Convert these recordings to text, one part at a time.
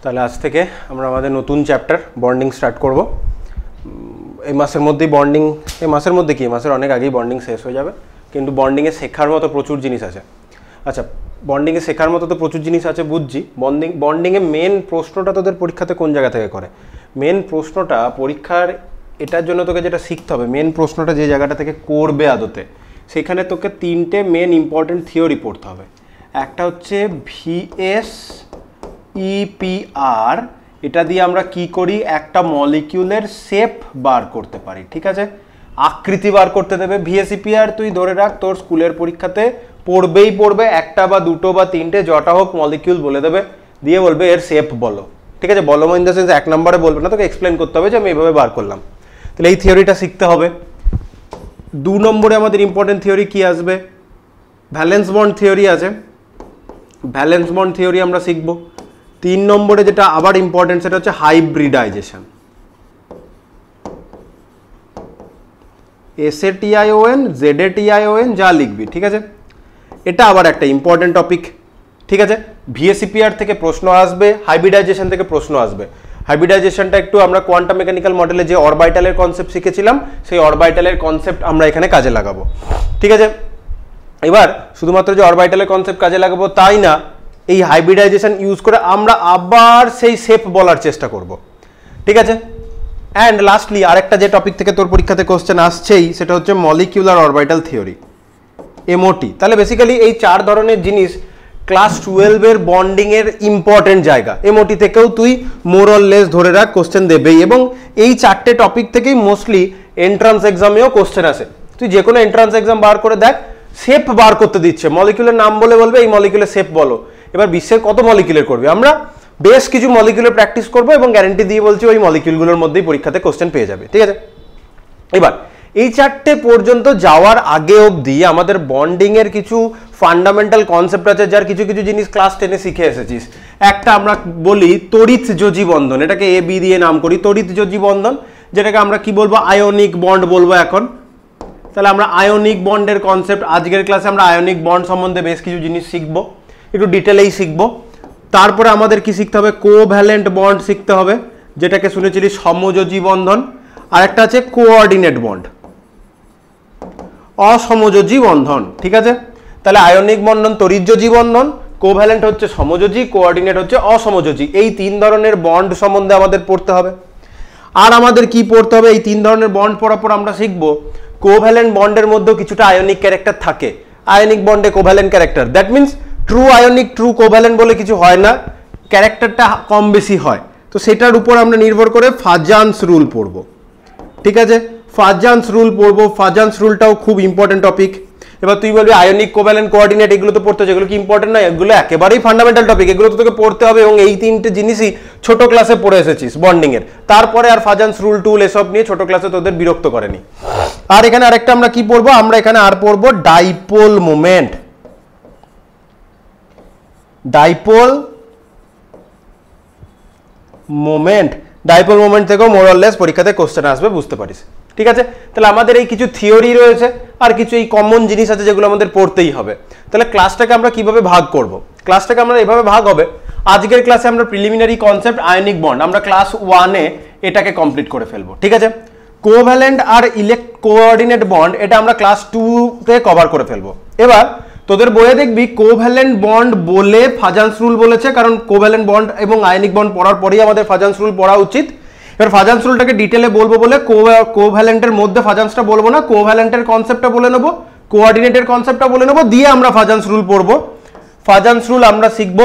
তাহলে আজ থেকে আমরা আমাদের নতুন চ্যাপ্টার বন্ডিং স্টার্ট করব। এই মাসের মধ্যেই বন্ডিং, এই মাসের মধ্যে কি মাসের অনেক আগেই বন্ডিং শেষ হয়ে যাবে, কিন্তু বন্ডিংয়ে শেখার মতো প্রচুর জিনিস আছে। আচ্ছা, বন্ডিংয়ে শেখার মতো তো প্রচুর জিনিস আছে বুঝছি। বন্ডিংয়ে মেন প্রশ্নটা তোদের পরীক্ষাতে কোন জায়গা থেকে করে? মেন প্রশ্নটা পরীক্ষার এটার জন্য তোকে যেটা শিখতে হবে, মেন প্রশ্নটা যে জায়গাটা থেকে করবে আদতে, সেখানে তোকে তিনটে মেন ইম্পর্টেন্ট থিওরি পড়তে হবে। একটা হচ্ছে ভিএস ইপিআর, এটা দিয়ে আমরা কি করি, একটা মলিকিউলের শেপ বার করতে পারি, ঠিক আছে, আকৃতি বার করতে দেবে। ভিএসইপিআর তুই ধরে রাখ তোর স্কুলের পরীক্ষাতে পড়বেই পড়বে, একটা বা দুটো বা তিনটে যটা হোক মলিকিউল বলে দেবে, দিয়ে বলবে এর শেপ বলো, ঠিক আছে। বলো ইন দ্য সেন্স এক নম্বরে বলবে না, তোকে এক্সপ্লেন করতে হবে যে আমি এইভাবে বার করলাম। তাহলে এই থিওরিটা শিখতে হবে। 2 নম্বরে আমাদের ইম্পর্টেন্ট থিওরি কি আসবে? ভ্যালেন্স বন্ড থিওরি আছে, ভ্যালেন্স বন্ড থিওরি আমরা শিখব। 3 নম্বরে যেটা আবার ইম্পর্টেন্ট সেটা হচ্ছে হাইব্রিডাইজেশন, SATION ZATION যা লিখবি, ঠিক আছে। এটা আবার একটা ইম্পর্টেন্ট টপিক, ঠিক আছে। ভিএসইপিআর থেকে প্রশ্ন আসবে, হাইব্রিডাইজেশন থেকে প্রশ্ন আসবে। হাইব্রিডাইজেশনটা একটু আমরা কোয়ান্টাম মেকানিক্যাল মডেলে যে অরবাইটালের কনসেপ্ট শিখেছিলাম, সেই অরবাইটালের কনসেপ্ট আমরা এখানে কাজে লাগাবো, ঠিক আছে। এবার শুধুমাত্র যে অরবাইটালের কনসেপ্ট কাজে লাগাবো তাই না, এই হাইব্রিডাইজেশন ইউজ করে আমরা আবার সেই শেপ বলার চেষ্টা করব, ঠিক আছে। অ্যান্ড লাস্টলি আরেকটা যে টপিক থেকে তোর পরীক্ষাতে কোশ্চেন আসছেই, সেটা হচ্ছে মলিকিউলার অরবাইটাল থিওরি, এমওটি। তাহলে বেসিক্যালি এই 4 ধরনের জিনিস ক্লাস 12-এর বন্ডিংয়ের ইম্পর্টেন্ট জায়গা। এমওটি থেকেও তুই মোর অর লেস ধরে রাখ কোশ্চেন দেবেই, এবং এই 4টে টপিক থেকেই মোস্টলি এন্ট্রান্স এক্সামেও কোশ্চেন আসে। তুই যে কোনো এন্ট্রান্স এক্সাম বার করে দেখ, শেপ বার করতে দিচ্ছে, মলিকিউলের নাম বলে বলবে এই মলিকিউলের শেপ বলো। এবার বিশ্বের কত মলিকিউলের করবে, আমরা বেশ কিছু মলিকিউলের প্র্যাকটিস করবো এবং গ্যারেন্টি দিয়ে বলছি ওই মলিকিউলগুলোর মধ্যেই পরীক্ষাতে কোশ্চেন পেয়ে যাবে, ঠিক আছে। এবার এই 4টে পর্যন্ত যাওয়ার আগে অবধি আমাদের বন্ডিংয়ের কিছু ফান্ডামেন্টাল কনসেপ্ট আছে, যার কিছু কিছু জিনিস ক্লাস 10-এ শিখে এসেছিস। একটা আমরা বলি তড়িৎ যোজী বন্ধন, এটাকে AB দিয়ে নাম করি, তড়িৎ যোজী বন্ধন, যেটাকে আমরা কি বলবো, আয়নিক বন্ড বলবো এখন। তাহলে আমরা আয়নিক বন্ডের কনসেপ্ট, আজকের ক্লাসে আমরা আয়নিক বন্ড সম্বন্ধে বেশ কিছু জিনিস শিখবো, একটু ডিটেলেই শিখবো। তারপরে আমাদের কি শিখতে হবে, কোভ্যালেন্ট বন্ড শিখতে হবে, যেটাকে শুনেছিলি সমযোজী বন্ধন। আর একটা আছে কোঅর্ডিনেট বন্ড, অসমযোজী বন্ধন, ঠিক আছে। তাহলে আয়নিক বন্ধন তড়িৎযোজী বন্ধন, কোভ্যালেন্ট হচ্ছে সমযোজী, কোঅর্ডিনেট হচ্ছে অসমযোজী। এই 3 ধরনের বন্ড সম্বন্ধে আমাদের পড়তে হবে। আর আমাদের কি পড়তে হবে, এই 3 ধরনের বন্ড পড়ার পর আমরা শিখবো কোভ্যালেন্ট বন্ডের মধ্যেও কিছুটা আয়নিক ক্যারেক্টার থাকে। আয়নিক বন্ডে covalent character, that means true ionic true covalent বলে কিছু হয় না, ক্যারেক্টারটা কম বেশি হয়। তো সেটার উপর আমরা নির্ভর করে ফাজান্স রুল পড়বো, ঠিক আছে। ফাজান্স রুল পড়বো, ফাজান্স রুলটাও খুব ইম্পর্টেন্ট টপিক। এবার তুই বলবি আয়নিক কোভ্যালেন্ট কোঅর্ডিনেট এগুলো তো পড়তে, যেগুলো কি ইম্পর্টেন্ট নয়, এগুলো একেবারেই ফান্ডামেন্টাল টপিক, এগুলো তো তোকে পড়তে হবে। এবং এই 3টে জিনিসই ছোট ক্লাসে পড়ে এসেছিস বন্ডিংয়ের, তারপরে আর ফাজান্স রুল টুল এসব নিয়ে ছোট ক্লাসে তোদের বিরক্ত করেনি। আর এখানে আরেকটা আমরা কি পড়বো, আমরা এখানে আর পড়বো dipole moment. Dipole moment, dipole moment থেকেও মোর অর লেস পরীক্ষাতে কোশ্চেন আসবে, বুঝতে পারিস, ঠিক আছে। তাহলে আমাদের এই কিছু থিওরি রয়েছে আর কিছু এই কমন জিনিস আছে যেগুলো আমাদের পড়তেই হবে। তাহলে ক্লাসটাকে আমরা কিভাবে ভাগ করব, ক্লাসটাকে আমরা এভাবে ভাগ হবে। আজকের ক্লাসে আমরা প্রিলিমিনারি কনসেপ্ট আয়নিক বন্ড আমরা ক্লাস 1-এ এটাকে কমপ্লিট করে ফেলবো, ঠিক আছে। কোভ্যালেন্ট আর কোঅর্ডিনেট বন্ড এটা আমরা ক্লাস 2-তে কভার করে ফেলবো। এবার তোদের বইয়ে দেখবি কোভ্যালেন্ট বন্ড বলে ফাজান্স রুল বলেছে, কারণ কোভ্যালেন্ট বন্ড এবং আয়নিক বন্ড পড়ার পরেই আমাদের ফাজান্স রুল পড়া উচিত। এবার ফাজান্স রুলটাকে ডিটেলে বলবো বলে কোভ্যালেন্টের মধ্যে ফাজান্সটা বলবো না, কোভ্যালেন্টের কনসেপ্টটা বলে নেবো, কোঅর্ডিনেটের কনসেপ্টটা বলে নেবো, দিয়ে আমরা ফাজান্স রুল পড়বো। ফাজান্স রুল আমরা শিখবো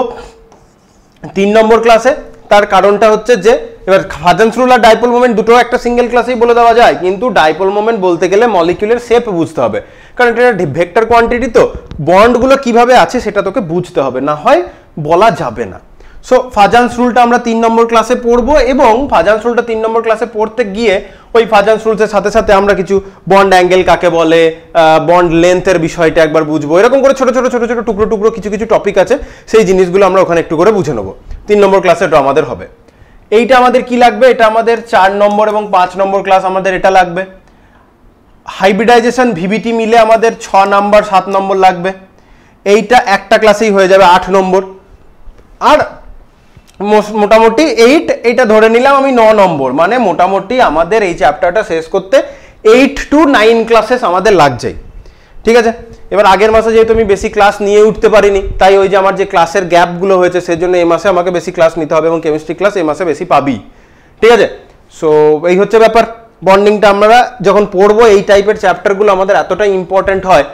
3 নম্বর ক্লাসে। তার কারণটা হচ্ছে যে এবার ফাজান্স রুল আর ডাইপোল মোমেন্ট দুটো একটা সিঙ্গেল ক্লাসেই বলে দেওয়া যায়, কিন্তু ডাইপোল মোমেন্ট বলতে গেলে মলিকিউলের শেপ বুঝতে হবে, কারণ এটা ভেক্টর কোয়ান্টিটি, তো বন্ডগুলো কিভাবে আছে সেটা তোকে বুঝতে হবে, না হয় বলা যাবে না। সো ফাজান্স রুলটা আমরা 3 নম্বর ক্লাসে পড়বো, এবং ফাজান্স রুলটা 3 নম্বর ক্লাসে পড়তে গিয়ে ওই ফাজান্স রুলসের সাথে সাথে আমরা কিছু বন্ড অ্যাঙ্গেল কাকে বলে, বন্ড লেন্থের বিষয়টা একবার বুঝবো, এরকম করে ছোট ছোট ছোট ছোট টুকরো টুকরো কিছু কিছু টপিক আছে, সেই জিনিসগুলো আমরা ওখানে একটু করে বুঝে নেবো। 3 নম্বর ক্লাসে এটা আমাদের হবে। এইটা আমাদের কি লাগবে, এটা আমাদের 4 নম্বর এবং 5 নম্বর ক্লাস আমাদের এটা লাগবে। হাইব্রিডাইজেশন ভিবিটি মিলে আমাদের 6 নম্বর 7 নম্বর লাগবে। এইটা একটা ক্লাসেই হয়ে যাবে 8 নম্বর। আর মোটামুটি 8, এইটা ধরে নিলাম আমি 9 নম্বর, মানে মোটামুটি আমাদের এই চ্যাপ্টারটা শেষ করতে 8 to 9 ক্লাসেস আমাদের লাগছে, ঠিক আছে। এবার আগের মাসে যেহেতু আমি বেশি ক্লাস নিয়ে উঠতে পারিনি, তাই ওই যে আমার যে ক্লাসের গ্যাপগুলো হয়েছে সেজন্য এই মাসে আমাকে বেশি ক্লাস নিতে হবে, এবং কেমিস্ট্রি ক্লাস এই মাসে বেশি পাবি, ঠিক আছে। সো এই হচ্ছে ব্যাপার। বন্ডিংটা আমরা যখন পড়বো এই টাইপের চ্যাপ্টারগুলো আমাদের এতটাই ইম্পর্টেন্ট হয়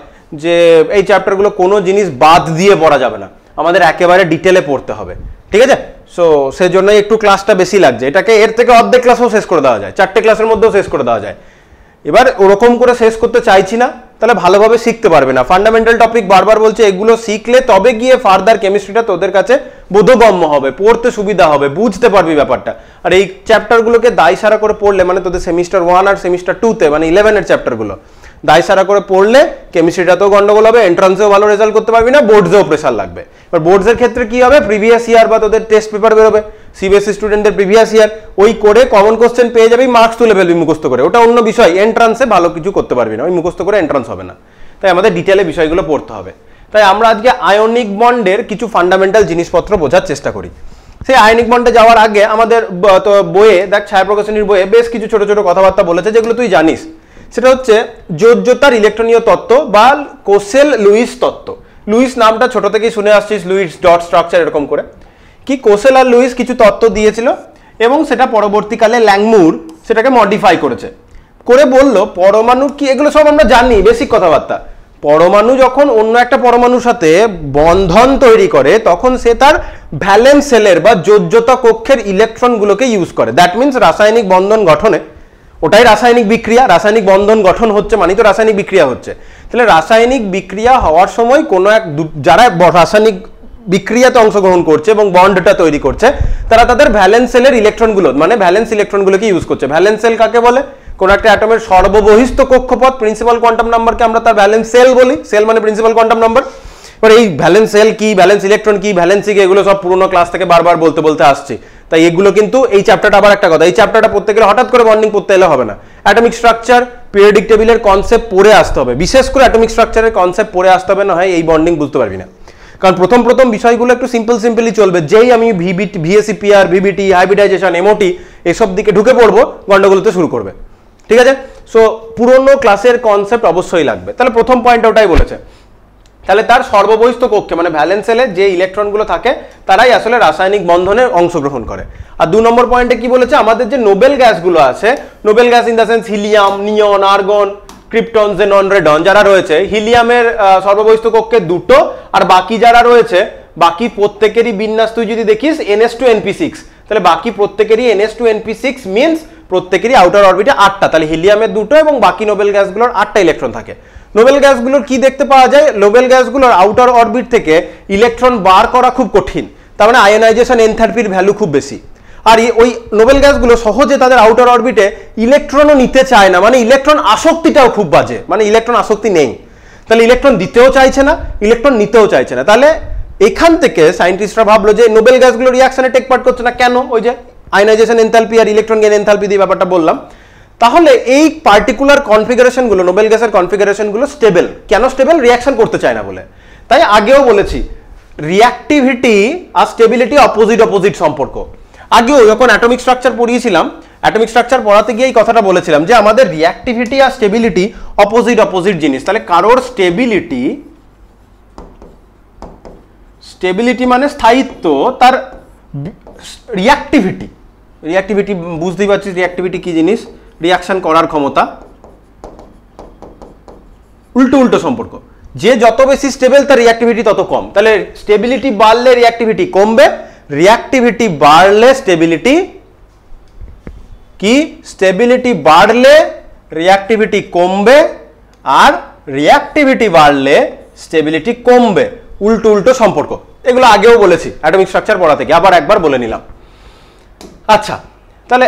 যে এই চ্যাপ্টারগুলো কোনো জিনিস বাদ দিয়ে পড়া যাবে না, আমাদের একেবারে ডিটেলে পড়তে হবে, ঠিক আছে। সো সেজন্যই একটু ক্লাসটা বেশি লাগছে, এটাকে এর থেকে অর্ধেক ক্লাসও শেষ করে দেওয়া যায়, 4টে ক্লাসের মধ্যেও শেষ করে দেওয়া যায়। এবার ওরকম করে শেষ করতে চাইছি না, তাহলে ভালোভাবে শিখতে পারবে না। ফান্ডামেন্টাল টপিক বারবার বলছে, এগুলো শিখলে তবে গিয়ে ফার্দার কেমিস্ট্রিটা তোদের কাছে বোধগম্য হবে, পড়তে সুবিধা হবে, বুঝতে পারবি ব্যাপারটা। আর এই চ্যাপ্টারগুলোকে দায়সারা করে পড়লে, মানে তোদের সেমিস্টার 1 আর সেমিস্টার 2তে, মানে 11-এর চ্যাপ্টারগুলো দায়সারা করে পড়লে কেমিস্ট্রিটাতেও গন্ডগোল হবে, এন্ট্রান্সেও ভালো রেজাল্ট করতে পারবি না, বোর্ডসেও প্রেশার লাগবে। এবার বোর্ডসের ক্ষেত্রে কি হবে, প্রিভিয়াস ইয়ার বা তোদের টেস্ট পেপার বেরোবে, সিবিএসসি স্টুডেন্টদের প্রিভিয়াস ইয়ার, ওই করে কমন কোশ্চেন পেয়ে যাবি, মার্কস তুলে ফেলবি মুখস্থ করে, ওটা অন্য বিষয়। এন্ট্রান্সে ভালো কিছু করতে পারবি না, ওই মুখস্থ করে এন্ট্রান্স হবে না, তাই আমাদের ডিটেলে বিষয়গুলো পড়তে হবে। তাই আমরা আজকে আয়নিক বন্ডের কিছু ফান্ডামেন্টাল জিনিসপত্র বোঝার চেষ্টা করি। সেই আয়নিক বন্ডে যাওয়ার আগে আমাদের বইয়ে দেখ, ছায়াপ্রকাশনীর বইয়ে বেশ কিছু ছোট ছোট কথাবার্তা বলেছে যেগুলো তুই জানিস। সেটা হচ্ছে যোজ্যতার ইলেকট্রনীয় তত্ত্ব বা কোসেল লুইস তত্ত্ব। লুইস নামটা ছোট থেকেই শুনে আসছিস, লুইস ডট স্ট্রাকচার এরকম করে। কি কোসেল আর লুইস কিছু তত্ত্ব দিয়েছিল এবং সেটা পরবর্তীকালে ল্যাংমুর সেটাকে মডিফাই করেছে, করে বলল পরমাণু কি, এগুলো সব আমরা জানি বেসিক কথাবার্তা। পরমাণু যখন অন্য একটা পরমাণুর সাথে বন্ধন তৈরি করে তখন সে তার ভ্যালেন্স সেলের বা যোজ্যতা কক্ষের ইলেকট্রনগুলোকে ইউজ করে। দ্যাট মিনস রাসায়নিক বন্ধন গঠনে, ওটাই রাসায়নিক বিক্রিয়া, রাসায়নিক বন্ধন গঠন হচ্ছে মানে তো রাসায়নিক বিক্রিয়া হচ্ছে। তাহলে রাসায়নিক বিক্রিয়া হওয়ার সময় কোনো এক যারা রাসায়নিক বিক্রিয়াতে অংশগ্রহণ করছে এবং বন্ডটা তৈরি করছে, তারা তাদের ভ্যালেন্স সেলের ইলেকট্রনগুলো মানে ভ্যালেন্স ইলেকট্রনগুলোকে ইউজ করছে। ভ্যালেন্স সেল কাকে বলে? কোন একটা অ্যাটমের সর্ববহিস্থ কক্ষপথ প্রিন্সিপাল কোয়ান্টাম নাম্বারকে আমরা তার ভ্যালেন্স সেল বলি। সেল মানে প্রিন্সিপাল কোয়ান্টাম নাম্বার। এবার এই ভ্যালেন্স সেল কি, ভ্যালেন্স ইলেকট্রন কি, ভ্যালেন্সি কি, এগুলো সব পুরোনো ক্লাস থেকে বারবার বলতে বলতে আসছি। তাই এগুলো কিন্তু এই চ্যাপ্টারটা আবার একটা কথা, এই চ্যাপ্টারটা পড়তে গেলে হঠাৎ করে বন্ডিং পড়তে এলে হবে না। অ্যাটমিক স্ট্রাকচার, পিরিয়ডিক টেবিলের কনসেপ্ট পড়ে আসতে হবে, বিশেষ করে অ্যাটমিক স্ট্রাকচারের কনসেপ্ট পড়ে আসতে হবে, না হয় এই বন্ডিং বুঝতে পারবি না। কারণ প্রথম বিষয়গুলো একটু সিম্পলি চলবে, যেই আমি ভিএসিপিআর, ভিবিটি, হাইব্রিডাইজেশন, এমওটি এসব দিকে ঢুকে পড়বো, গন্ডগোলতে শুরু করবে, ঠিক আছে। সো পুরোনো ক্লাসের কনসেপ্ট অবশ্যই লাগবে। তাহলে প্রথম পয়েন্ট ওটাই বলেছে। তাহলে তার সর্ববহিস্থ কক্ষে মানে ভ্যালেন্স সেলে যে ইলেকট্রনগুলো থাকে তারাই আসলে রাসায়নিক বন্ধনে অংশগ্রহণ করে। আর 2 নম্বর পয়েন্টে কি বলেছে, আমাদের যে নোবেল গ্যাসগুলো আছে, Nobel gas in the sense helium, neon, argon, krypton, xenon, radon যারা রয়েছে, হিলিয়ামের সর্ববহিস্থ কক্ষে 2টো, আর বাকি যারা রয়েছে বাকি প্রত্যেকেরই বিন্যাস তুই যদি দেখিস NS2NP6, তাহলে বাকি প্রত্যেকেরই NS2NP6 মিনস প্রত্যেকেরই আউটার অরবিটে 8টা। তাহলে হিলিয়ামের 2টো এবং বাকি নোবেল গ্যাসগুলোর 8টা ইলেকট্রন থাকে। নোবেল গ্যাসগুলোর কি দেখতে পাওয়া যায়, নোবেল গ্যাসগুলোর আউটার অরবিট থেকে ইলেকট্রন বার করা খুব কঠিন, তার মানে আয়োনাইজেশন এনথালপির ভ্যালু খুব বেশি। আর ওই নোবেল গ্যাসগুলো সহজে তাদের আউটার অরবিটে ইলেকট্রনও নিতে চায় না, মানে ইলেকট্রন আসক্তিটাও খুব বাজে, মানে ইলেকট্রন আসক্তি নেই। তাহলে ইলেকট্রন দিতেও চাইছে না, ইলেকট্রন নিতেও চাইছে না। তাহলে এখান থেকে সায়েন্টিস্টরা ভাবলো যে নোবেল গ্যাসগুলো রিয়াকশনে টেক পার্ট করছে না কেন, ওই যে আয়োনাইজেশন এনথালপি আর ইলেকট্রন গেইন এনথালপি দিয়ে ব্যাপারটা বললাম। তাহলে এই পার্টিকুলার কনফিগারেশনগুলো, নোবেল গ্যাসের কনফিগারেশনগুলো স্টেবল। কেন স্টেবল? রিয়াকশন করতে চায় না বলে। তাই আগেও বলেছি রিঅ্যাক্টিভিটি আর স্টেবিলিটি অপোজিট সম্পর্ক। আগেও যখন অ্যাটমিক স্ট্রাকচার পড়িয়েছিলাম, অ্যাটমিক স্ট্রাকচার পড়াতে গিয়ে এই কথাটা বলেছিলাম যে আমাদের রিঅ্যাক্টিভিটি আর স্টেবিলিটি অপোজিট জিনিস। তাহলে কারোর স্টেবিলিটি মানে স্থায়িত্ব, তার রিঅ্যাক্টিভিটি বুঝতেই পারছিস রিঅ্যাক্টিভিটি কি জিনিস, রিয়াকশন করার ক্ষমতা, উল্টো সম্পর্ক। যে যত বেশি স্টেবল তার রিঅ্যাক্টিভিটি তত কম। তাহলে স্টেবিলিটি বাড়লে রিঅ্যাক্টিভিটি কমবে, রিঅ্যাক্টিভিটি বাড়লে স্টেবিলিটি কি, স্টেবিলিটি বাড়লে রিঅ্যাক্টিভিটি কমবে, আর রিঅ্যাক্টিভিটি বাড়লে স্টেবিলিটি কমবে, উল্টো সম্পর্ক। এগুলো আগেও বলেছি অ্যাটমিক স্ট্রাকচার পড়া থেকে, আবার একবার বলে নিলাম। আচ্ছা, তাহলে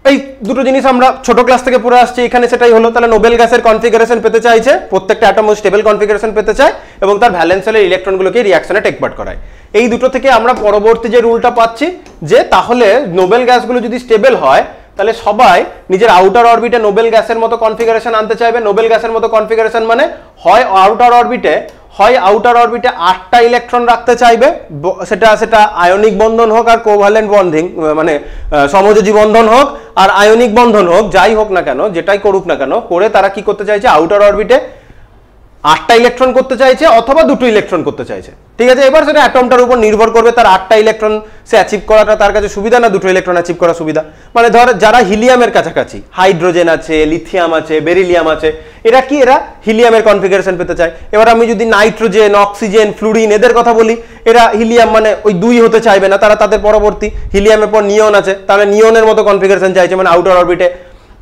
এই দুটো জিনিস আমরা ছোট ক্লাস থেকে পড়ে আসছি, এখানে সেটাই হলো। তাহলে নোবেল গ্যাসের কনফিগারেশন পেতে চাইছে, প্রত্যেকটা অ্যাটম স্টেবল কনফিগারেশন পেতে চায় এবং তার ভ্যালেন্স সেলের ইলেকট্রনগুলোকে রিঅ্যাকশনে টেক পার্ট করায়। এই দুটো থেকে আমরা পরবর্তী যে রুলটা পাচ্ছি যে তাহলে নোবেল গ্যাসগুলো যদি স্টেবল হয় তাহলে সবাই নিজের আউটার অরবিটে নোবেল গ্যাসের মতো কনফিগারেশন আনতে চাইবে। নোবেল গ্যাসের মতো কনফিগারেশন মানে হয় আউটার অরবিটে হয় আউটার অরবিটে 8টা ইলেকট্রন রাখতে চাইবে, সেটা আয়নিক বন্ধন হোক আর কোভ্যালেন্ট বন্ডিং মানে সমযোজী বন্ধন হোক আর আয়নিক বন্ধন হোক, যাই হোক না কেন, যেটাই করুক না কেন, করে তারা কি করতে চাইছে, আউটার অরবিটে 8টা ইলেকট্রন করতে চাইছে অথবা 2টো ইলেকট্রন করতে চাইছে। ঠিক আছে, এবার সেটা অ্যাটমটার উপর নির্ভর করবে, তার 8টা ইলেকট্রন সে অ্যাচিভ করাটা তার কাছে সুবিধা না 2টো ইলেকট্রন অ্যাচিভ করা সুবিধা। মানে ধর যারা হিলিয়ামের কাছাকাছি, হাইড্রোজেন আছে, লিথিয়াম আছে, বেরিলিয়াম আছে, এরা হিলিয়ামের কনফিগারেশন পেতে চায়। এবার আমি যদি নাইট্রোজেন, অক্সিজেন, ফ্লুরিন এদের কথা বলি, এরা হিলিয়াম মানে ওই 2 হতে চাইবে না, তারা তাদের পরবর্তী হিলিয়ামের পর নিয়ন আছে, তাহলে নিয়নের মতো কনফিগারেশন চাইছে, মানে আউটার অরবিটে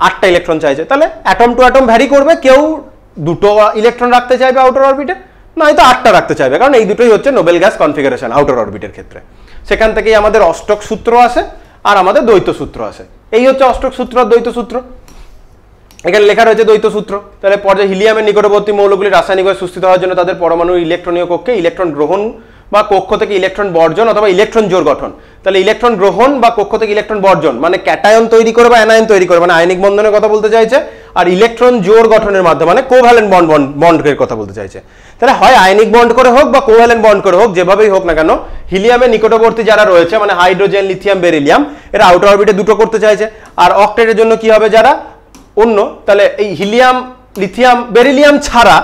8টা ইলেকট্রন চাইছে। তাহলে অ্যাটম টু অ্যাটম ভ্যারি করবে, কেউ 2টো ইলেকট্রন রাখতে চাইবে আউটার অরবিটে, নয়তো 8টা রাখতে চাইবে, কারণ এই দুটোই হচ্ছে নোবেল গ্যাস কনফিগারেশন আউটার অরবিটের ক্ষেত্রে। সেখান থেকেই আমাদের অষ্টক সূত্র আসে আর আমাদের দ্বৈত সূত্র আসে। এই হচ্ছে অষ্টক সূত্র আর দ্বৈত সূত্র। এখানে লেখা রয়েছে দ্বৈত সূত্র। তাহলে পর্যায়ে হিলিয়ামের নিকটবর্তী মৌলগুলি রাসায়নিকভাবে সুস্থিত হওয়ার জন্য তাদের পরমাণু ইলেকট্রনীয় কক্ষে ইলেকট্রন গ্রহণ বা কক্ষ থেকে ইলেকট্রন বর্জন অথবা ইলেকট্রন জোড় গঠন। তাহলে ইলেকট্রন গ্রহণ বা কক্ষ থেকে ইলেকট্রন বর্জন মানে ক্যাটায়ন তৈরি করে বা অ্যানায়ন তৈরি করে, মানে আয়নিক বন্ধনের কথা বলতে চাইছে, আর ইলেকট্রন জোড় গঠনের মাধ্যমে মানে কোভ্যালেন্ট বন্ডের কথা বলতে চাইছে। তাহলে হয় আয়নিক বন্ড করে হোক বা কোভ্যালেন্ট বন্ড করে হোক, যেভাবেই হোক না কেন, হিলিয়ামের নিকটবর্তী যারা রয়েছে মানে হাইড্রোজেন, লিথিয়াম, বেরিলিয়াম, এরা আউটার অরবিটে 2টো করতে চাইছে। আর অক্টেটের জন্য কি হবে, যারা অন্য, তাহলে এই হিলিয়াম, লিথিয়াম, বেরিলিয়াম ছাড়া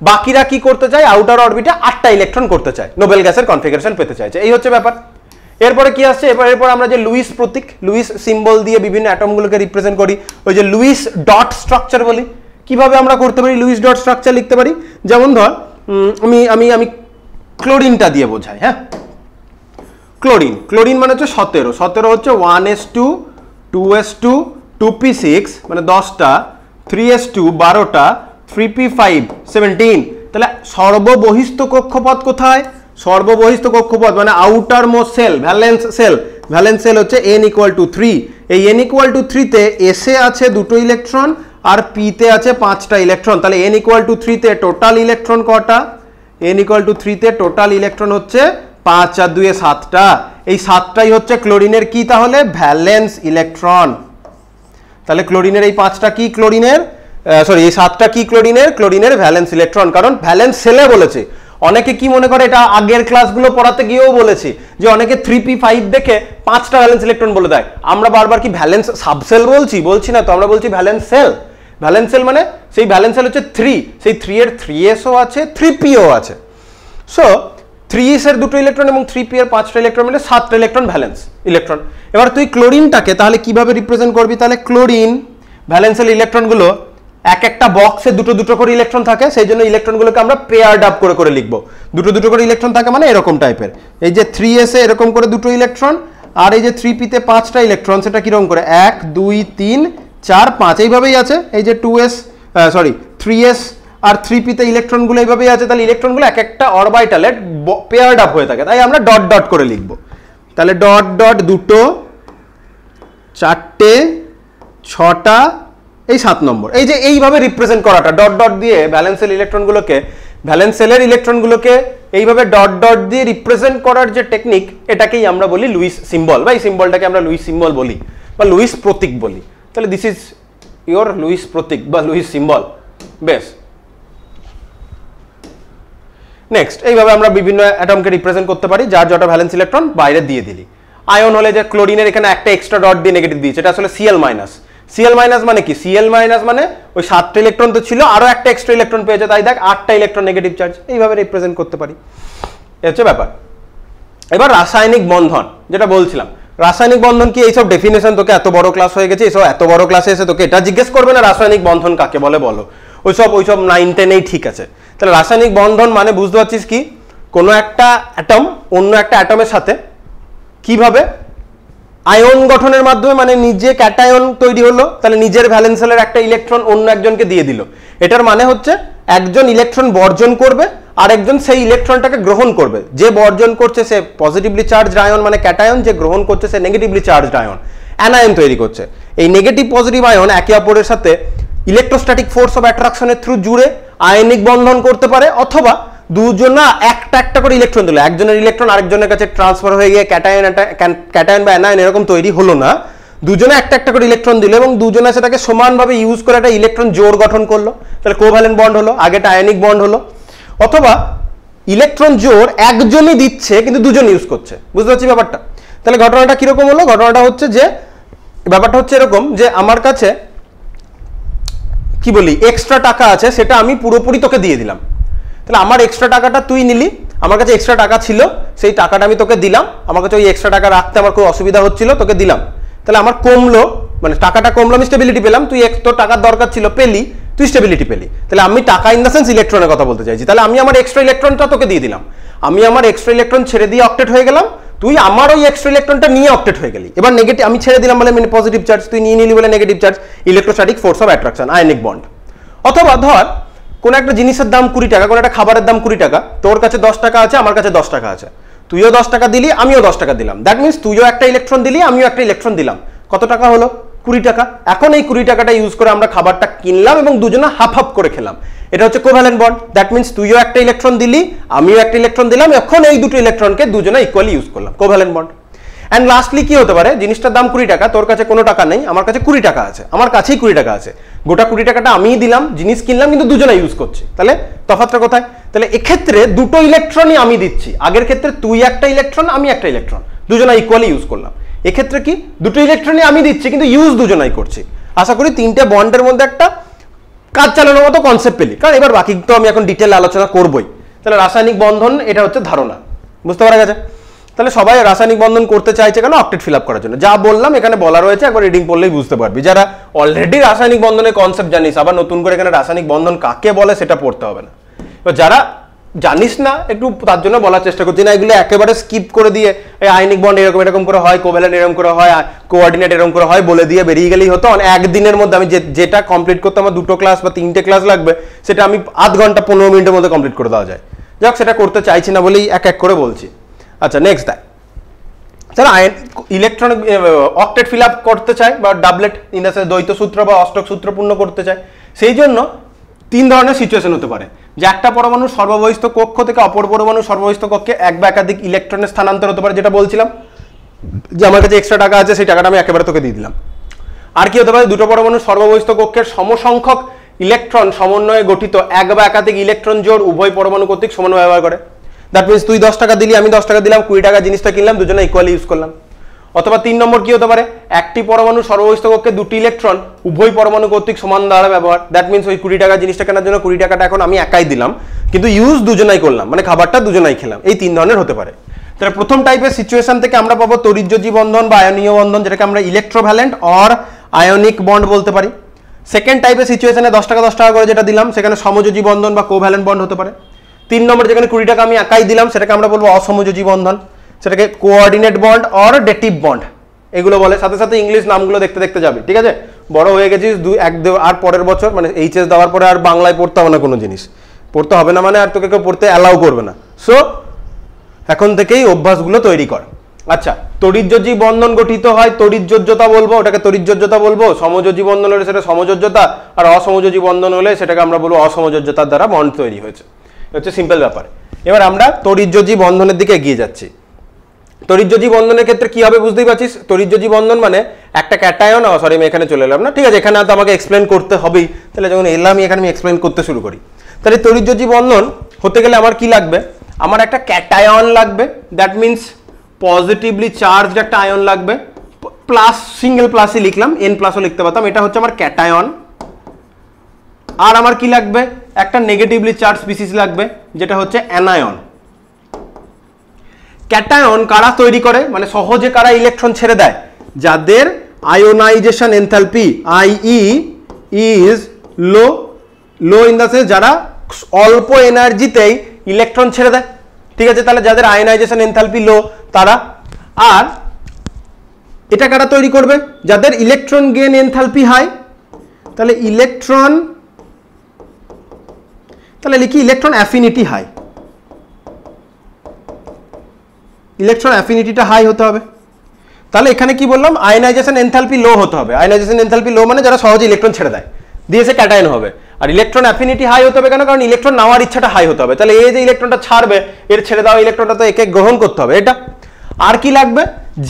বাকিরা কি করতে চায়, আউটার অরবিটে 8টা ইলেকট্রন করতে চায়, নোবেল গ্যাসের কনফিগারেশন পেতে চাইছে। এই হচ্ছে ব্যাপার। এরপরে কি আসছে, এরপর আমরা যে লুইস প্রতীক, লুইস সিম্বল দিয়ে বিভিন্ন অ্যাটমগুলোকে রিপ্রেজেন্ট করি, ওই যে লুইস ডট স্ট্রাকচার বলি। কিভাবে আমরা করতে পারি লুইস ডট স্ট্রাকচার লিখতে পারি, যেমন ধর আমি ক্লোরিনটা দিয়ে বোঝাই। হ্যাঁ, ক্লোরিন মানে হচ্ছে 17 হচ্ছে 1s2 2s2 2p6 মানে 10টা, 3s2 12টা, 3p5 17। তাহলে সর্ববহিস্থ কক্ষপথ কোথায়, সর্ববহিস্থ কক্ষপথ মানে outermost shell, valence shell হচ্ছে n=3। এই n=3 তে s এ আছে 2টো ইলেকট্রন আর p তে আছে 5টা ইলেকট্রন। তাহলে n=3 তে টোটাল ইলেকট্রন কটা, n=3 তে টোটাল ইলেকট্রন হচ্ছে 5 আর 2 7টা। এই 7টাই হচ্ছে ক্লোরিনের কি, তাহলে ভ্যালেন্স ইলেকট্রন। তাহলে ক্লোরিনের এই 5টা কি, এই 7টা কি, ক্লোরিনের ভ্যালেন্স ইলেকট্রন। কারণ ভ্যালেন্স সেলে বলেছে। অনেকে কি মনে করে, এটা আগের ক্লাসগুলো পড়াতে গিয়েও বলেছি যে অনেকে 3p5 দেখে 5টা ভ্যালেন্স ইলেকট্রন বলে দেয়। আমরা বারবার কি ভ্যালেন্স সাবসেল বলছি না তো, আমরা বলছি ভ্যালেন্স সেল। ভ্যালেন্স সেল মানে সেই ভ্যালেন্স সেল হচ্ছে 3, সেই 3 এর 3sও আছে, 3pও আছে। সো 3s এর 2টো ইলেকট্রন এবং 3p এর 5টা ইলেকট্রন মিলে 7টা ইলেকট্রন ভ্যালেন্স ইলেকট্রন। এবার তুই ক্লোরিনটাকে তাহলে কিভাবে রিপ্রেজেন্ট করবি, তাহলে ক্লোরিন ভ্যালেন্সেল ইলেকট্রনগুলো এক একটা বক্সে 2টো করে ইলেকট্রন থাকে, সেই জন্য ইলেকট্রনগুলোকে আমরা পেয়ার্ড আপ করে লিখবো। 2টো করে ইলেকট্রন থাকে মানে এরকম টাইপের, এই যে 3s এ এরকম করে 2টো ইলেকট্রন, আর এই যে 3p তে 5টা ইলেকট্রন, সেটা কিরকম করে 1 2 3 4 5 এইভাবেই আছে। এই যে 3s আর 3p তে ইলেকট্রনগুলো এইভাবেই আছে। তাহলে ইলেকট্রনগুলো এক একটা অরবিটালে পেয়ার্ড আপ হয়ে থাকে, তাই আমরা ডট ডট করে লিখবো। তাহলে ডট ডট 2টো 4টে 6টা, এই 7 নম্বর। এই যে এইভাবে রিপ্রেজেন্ট করাটা ডট ডট দিয়ে ভ্যালেন্স সেলের ইলেকট্রনগুলোকে এইভাবে ডট ডট দিয়ে রিপ্রেজেন্ট করার যে টেকনিক, এটাকেই আমরা বলি লুইস সিম্বল, বা এই সিম্বলটাকে আমরা লুইস সিম্বল বলি বা লুইস প্রতীক বলি। তাহলে দিস ইজ ইওর লুইস প্রতীক বা লুইস সিম্বল। বেশ, নেক্সট এইভাবে আমরা বিভিন্ন অ্যাটমকে রিপ্রেজেন্ট করতে পারি, যার যটা ভ্যালেন্স ইলেকট্রন বাইরে দিয়ে দিলি। আয়ন হলে যে ক্লোরিনের এখানে একটা এক্সট্রা ডট দিয়ে নেগেটিভ দিয়েছে, এটা আসলে Cl-। Cl- মানে কি, Cl- মানে ওই 7টা ইলেকট্রন তো ছিল, আরো একটা এক্সট্রা ইলেকট্রন পেয়েছে, তাই দেখ 8টা ইলেকট্রন নেগেটিভ চার্জ। এইভাবে রিপ্রেজেন্ট করতে পারি, এই হচ্ছে ব্যাপার। এবার রাসায়নিক বন্ধন যেটা বলছিলাম, রাসায়নিক বন্ধন কি, এইসব ডেফিনেশন তোকে এত বড় ক্লাস হয়ে গেছে, এইসব এত বড় ক্লাসে এসে তোকে এটা জিজ্ঞেস করবে না রাসায়নিক বন্ধন কাকে বলে বলো, ওইসব 9 10 ঠিক আছে। তাহলে রাসায়নিক বন্ধন মানে বুঝতে পারছিস কি, কোনো একটা অ্যাটম অন্য একটা অ্যাটমের সাথে কিভাবে আয়ন গঠনের মাধ্যমে, মানে নিজে ক্যাটায়ন তৈরি হলো, তাহলে নিজের ভ্যালেন্স সেলের একটা ইলেকট্রন অন্য একজনকে দিয়ে দিল। এটার মানে হচ্ছে একজন ইলেকট্রন বর্জন করবে আর একজন সেই ইলেকট্রনটাকে গ্রহণ করবে। যে বর্জন করছে সে পজিটিভলি চার্জড আয়ন মানে ক্যাটায়ন, যে গ্রহণ করছে সে নেগেটিভলি চার্জড আয়ন অ্যানায়ন তৈরি করছে। এই নেগেটিভ পজিটিভ আয়ন একে অপরের সাথে ইলেকট্রোস্ট্যাটিক ফোর্স অফ অ্যাট্রাকশনের থ্রু জুড়ে আয়নিক বন্ধন করতে পারে, অথবা দুজন না একটা করে ইলেকট্রন দিল, একজনের ইলেকট্রন আরেকজনের কাছে ট্রান্সফার হয়ে গিয়ে ক্যাটায়ন বা অ্যানায়ন এরকম তৈরি হলো না, দুজনে একটা করে ইলেকট্রন দিল এবং দুজনে সেটাকে সমানভাবে ইউজ করে একটা ইলেকট্রন জোড় গঠন করলো, তাহলে কোভ্যালেন্ট বন্ড হলো, আগেটা আয়নিক বন্ড হলো। অথবা ইলেকট্রন জোড় একজনই দিচ্ছে কিন্তু দুজন ইউজ করছে, বুঝতে পারছি ব্যাপারটা? তাহলে ঘটনাটা কিরকম হলো? ঘটনাটা হচ্ছে যে ব্যাপারটা হচ্ছে এরকম যে আমার কাছে কি বলি এক্সট্রা টাকা আছে, সেটা আমি পুরোপুরি তোকে দিয়ে দিলাম। তাহলে আমার এক্সট্রা টাকাটা তুই নিলি, আমার কাছে এক্সট্রা টাকা ছিল, সেই টাকাটা আমি তোকে দিলাম, আমার কাছে ওই এক্সট্রা টাকা রাখতে আমার খুব অসুবিধা হচ্ছিল, তোকে দিলাম। তাহলে আমার কমলো, মানে টাকাটা কমলো, আমি স্টেবিলিটি পেলাম, তুই তোর টাকার দরকার ছিল পেলি, তুই স্টেবিলিটি পেলি। তাহলে আমি টাকা ইন দ্য সেন্স ইলেকট্রনের কথা বলতে চাইছি। তাহলে আমি আমার এক্সট্রা ইলেকট্রনটা তোকে দিয়ে দিলাম, আমি আমার এক্সট্রা ইলেকট্রন ছেড়ে দিয়ে অক্টেট হয়ে গেলাম, তুই আমার ওই এক্সট্রা ইলেকট্রনটা নিয়ে অক্টেট হয়ে গেলি। এবার নেগেটিভ আমি ছেড়ে দিলাম বলে মানে পজিটিভ চার্জ, তুই নিয়ে নিলি বলে negative charge, electrostatic force of attraction, ionic bond. অথবা ধর কোন একটা জিনিসের দাম 20 টাকা, কোন একটা খাবারের দাম 20 টাকা, তোর কাছে 10 টাকা আছে, আমার কাছে 10 টাকা আছে, তুইও 10 টাকা দিলি, আমিও 10 টাকা দিলাম, দ্যাট মিনস তুইও একটা ইলেকট্রন দিলি, আমিও একটা ইলেকট্রন দিলাম, কত টাকা হলো? 20 টাকা। এখন এই 20 টাকাটা ইউজ করে আমরা খাবারটা কিনলাম এবং দুজনে হাফ হাফ করে খেলাম, এটা হচ্ছে কোভ্যালেন্ট বন্ড। দ্যাট মিনস তুইও একটা ইলেকট্রন দিলি, আমিও একটা ইলেকট্রন দিলাম, এখন এই দুটো ইলেকট্রনকে দুজনে ইকুয়ালি ইউজ করলাম, কোভ্যালেন্ট বন্ড। অ্যান্ড লাস্টলি কি হতে পারে, জিনিসটার দাম 20 টাকা, তোর কাছে কোনো টাকা নেই, আমার কাছে 20 টাকা আছে, আমার কাছেই 20 টাকা আছে, গোটা 20 টাকাটা আমিই দিলাম, জিনিস কিনলাম, কিন্তু দুজনে ইউজ করছি। তাহলে তফাৎটা কোথায়? তাহলে এক্ষেত্রে দুটো ইলেকট্রনই আমি দিচ্ছি, আগের ক্ষেত্রে তুই একটা ইলেকট্রন, আমি একটা ইলেকট্রন, দুজনে ইকুয়ালি ইউজ করলাম। এক্ষেত্রে কি দুটো ইলেকট্রনই আমি দিচ্ছি কিন্তু ইউজ দুজনাই করছি। আশা করি তিনটে বন্ডের মধ্যে একটা কাজ চালানোর মতো কনসেপ্ট পেলি, কারণ এবার বাকি তো আমি এখন ডিটেল আলোচনা করবই। তাহলে রাসায়নিক বন্ধন এটা হচ্ছে ধারণা, বুঝতে পারা গেছে? তাহলে সবাই রাসায়নিক বন্ধন করতে চাইছে কেন? অক্টেট ফিল আপ করার জন্য। যা বললাম এখানে বলা রয়েছে, একবার রিডিং পড়লেই বুঝতে পারবি। যারা অলরেডি রাসায়নিক বন্ধনের কনসেপ্ট জানিস, আবার নতুন করে এখানে রাসায়নিক বন্ধন কাকে বলে সেটা পড়তে হবে না। এবার যারা জানিস না একটু, তার জন্য বলার চেষ্টা করছি না, এগুলো একেবারে স্কিপ করে দিয়ে এই আয়নিক বন্ড এরকম এরকম করে হয়, কোভ্যালেন্ট এরকম করে হয়, কোঅর্ডিনেট এরকম করে হয় বলে দিয়ে বেরিয়ে গেলেই হতো। একদিনের মধ্যে আমি যেটা কমপ্লিট করতে আমার 2টো ক্লাস বা 3টে ক্লাস লাগবে, সেটা আমি আধ ঘন্টা 15 মিনিটের মধ্যে কমপ্লিট করে দেওয়া যায়। যাক, সেটা করতে চাইছি না বলেই এক এক করে বলছি। আচ্ছা, নেক্সট দেখ, যারা ইলেকট্রনিক অক্টেট ফিল আপ করতে চায় বা ডাবলেট ইন দ্য সেন্স দ্বৈত সূত্র বা অষ্টক সূত্র পূর্ণ করতে চায়, সেই জন্য 3 ধরনের সিচুয়েশন হতে পারে। যে একটা পরমাণু সর্ববহিস্থ কক্ষ থেকে অপর পরমাণু সর্ববহিস্থ কক্ষে এক বা একাধিক ইলেকট্রনের স্থানান্তর হতে পারে, যেটা বলছিলাম যে আমার কাছে এক্সট্রা টাকা আছে, সেই টাকাটা আমি একেবারে তোকে দিয়ে দিলাম। আর কি হতে পারে, দুটো পরমাণু সর্ববহিস্থ কক্ষের সমসংখ্যক ইলেকট্রন সমন্বয়ে গঠিত এক বা একাধিক ইলেকট্রন জোড় উভয় পরমাণু কর্তৃক সমানভাবে ব্যবহার করে। দ্যাট মিনস তুই 10 টাকা দিলি, আমি 10 টাকা দিলাম, 20 টাকা জিনিসটা কিনলাম, দুজনে ইকুয়ালি ইউজ করলাম। অথবা 3 নম্বর কি হতে পারে, একটি পরমাণু সর্ববহিস্থ কক্ষে দুটি ইলেকট্রন উভয় পরমাণু কর্তৃক সমান দ্বারা ব্যবহার। দ্যাট মিনস ওই 20 টাকা জিনিসটা কেনার জন্য 20 টাকাটা এখন আমি একাই দিলাম, কিন্তু ইউজ দুজনাই করলাম, মানে খাবারটা দুজনাই খেলাম। এই 3 ধরনের হতে পারে। তাহলে প্রথম টাইপের সিচুয়েশন থেকে আমরা পাবো তড়িৎযোজী বন্ধন বা আয়নীয় বন্ধন, যেটাকে আমরা ইলেকট্রোভ্যালেন্ট অর আয়নিক বন্ড বলতে পারি। সেকেন্ড টাইপের সিচুয়েশনে 10 টাকা 10 টাকা করে যেটা দিলাম, সেখানে সমযোজী বন্ধন বা কোভ্যালেন্ট বন্ড হতে পারে। 3 নম্বর যেখানে 20 টাকা আমি একাই দিলাম, সেটাকে আমরা বলবো অসমযোজী বন্ধন, সেটাকে coordinate bond or dative bond এগুলো বলে। সাথে সাথে ইংলিশ নামগুলো দেখতে দেখতে যাবে, ঠিক আছে? বড় হয়ে গেছিস, আর পরের বছর মানে এইচএস দেওয়ার পরে আর বাংলায় পড়তে হবে না, কোনো জিনিস পড়তে হবে না, মানে আর তোকে কেউ পড়তে অ্যালাউ করবে না। সো এখন থেকেই অভ্যাসগুলো তৈরি কর। আচ্ছা, তড়িৎযোজী বন্ধন গঠিত হয় তড়িৎযোজ্যতা বলবো, ওটাকে তড়িৎযোজ্যতা বলবো। সমযোজী বন্ধন হলে সেটা সমযোজ্যতা, আর অসমযোজী বন্ধন হলে সেটাকে আমরা বলবো অসমযোজ্যতার দ্বারা বন্ড তৈরি হয়েছে। হচ্ছে সিম্পল ব্যাপার। এবার আমরা তড়িৎযোজী বন্ধনের দিকে এগিয়ে যাচ্ছি। তড়িৎযোজী বন্ধনের ক্ষেত্রে কি হবে বুঝতেই পারছিস, তড়িৎযোজী বন্ধন মানে একটা ক্যাটায়ন, সরি আমি এখানে চলে এলাম না, ঠিক আছে, এখানে তো আমাকে এক্সপ্লেন করতে হবেই, তাহলে যখন এলাম এখানে আমি এক্সপ্লেন করতে শুরু করি। তাহলে তড়িৎযোজী বন্ধন হতে গেলে আমার কি লাগবে, আমার একটা ক্যাটায়ন লাগবে, দ্যাট মিনস পজিটিভলি চার্জড একটা আয়ন লাগবে, প্লাস সিঙ্গেল প্লাসই লিখলাম, এন প্লাসও লিখতে পারতাম, এটা হচ্ছে আমার ক্যাটায়ন। আর আমার কি লাগবে, একটা নেগেটিভলি চার্জ স্পিসিস লাগবে, যেটা হচ্ছে অ্যানায়ন। ক্যাটায়ন কারা তৈরি করে, মানে সহজে কারা ইলেকট্রন ছেড়ে দেয়, যাদের ionisation enthalpy IE is low, low in the sense যারা অল্প এনার্জিতেই ইলেকট্রন ছেড়ে দেয়, ঠিক আছে? তাহলে যাদের আয়োনাইজেশন এনথালপি লো তারা। আর এটা কারা তৈরি করবে, যাদের ইলেকট্রন গেইন এনথালপি হাই। তাহলে ইলেকট্রন, তাহলে লিখি ইলেকট্রন অ্যাফিনিটি হাই, ইলেকট্রন অ্যাফিনিটিটা হাই হতে হবে। তাহলে এখানে কি বললাম, আয়নাইজেশন এনথালপি লো হতে হবে। আয়নাইজেশন এনথালপি লো মানে যারা সহজে ইলেকট্রন ছেড়ে দেয়, দিয়েছে ক্যাটায়ন হবে। আর ইলেকট্রন অ্যাফিনিটি হাই হতে হবে কেন, কারণ ইলেকট্রন নেওয়ার ইচ্ছাটা হাই হতে হবে। তাহলে এই যে ইলেকট্রনটা ছাড়বে, এর ছেড়ে দেওয়া ইলেকট্রনটা তো একে গ্রহণ করতে হবে, এটা। আর কি লাগবে,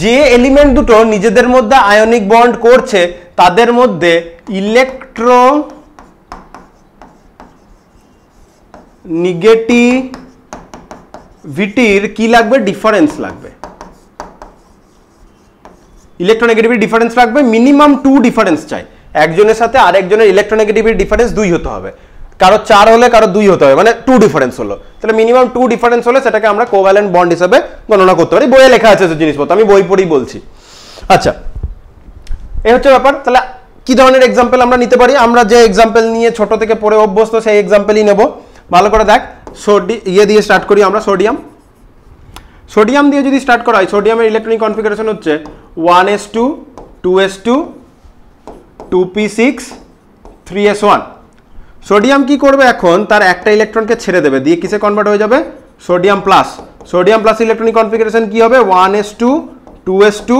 যে এলিমেন্ট দুটো নিজেদের মধ্যে আয়নিক বন্ড করছে তাদের মধ্যে ইলেকট্রো নেগেটিভ ভিটির কি লাগবে, ডিফারেন্স লাগবে, ইলেকট্রোনেগেটিভিটি ডিফারেন্স লাগবে, মিনিমাম 2 ডিফারেন্স চাই, একজনের সাথে আরেকজনের ইলেকট্রোনেগেটিভিটি ডিফারেন্স 2 হতে হবে, কারো 4 হলে কারো 2 হতে হবে, মানে 2 ডিফারেন্স হলো, তাহলে মিনিমাম 2 ডিফারেন্স হলে সেটাকে আমরা কোভ্যালেন্ট বন্ড হিসেবে গণনা করতে পারি। বইয়ে লেখা আছে জিনিসপত্র, আমি বই পড়েই বলছি। আচ্ছা, এই হচ্ছে ব্যাপার। তাহলে কি ধরনের এক্সাম্পল আমরা নিতে পারি? আমরা যে এক্সাম্পল নিয়ে ছোট থেকে পড়ে অভ্যস্ত সেই এক্সাম্পলই নেব। ভালো করে দেখ, দিয়ে স্টার্ট করি আমরা। সোডিয়াম দিয়ে যদি স্টার্ট করা হয়, সোডিয়ামের ইলেকট্রনিক কনফিগারেশন হচ্ছে 1s2 2s2 2p6 3s1। Sodium কি করবে এখন, তার একটা ইলেকট্রনকে ছেড়ে দেবে, দিয়ে কিসে কনভার্ট হয়ে যাবে, sodium plus. Sodium plus electronic configuration কি হবে, 1s2 2s2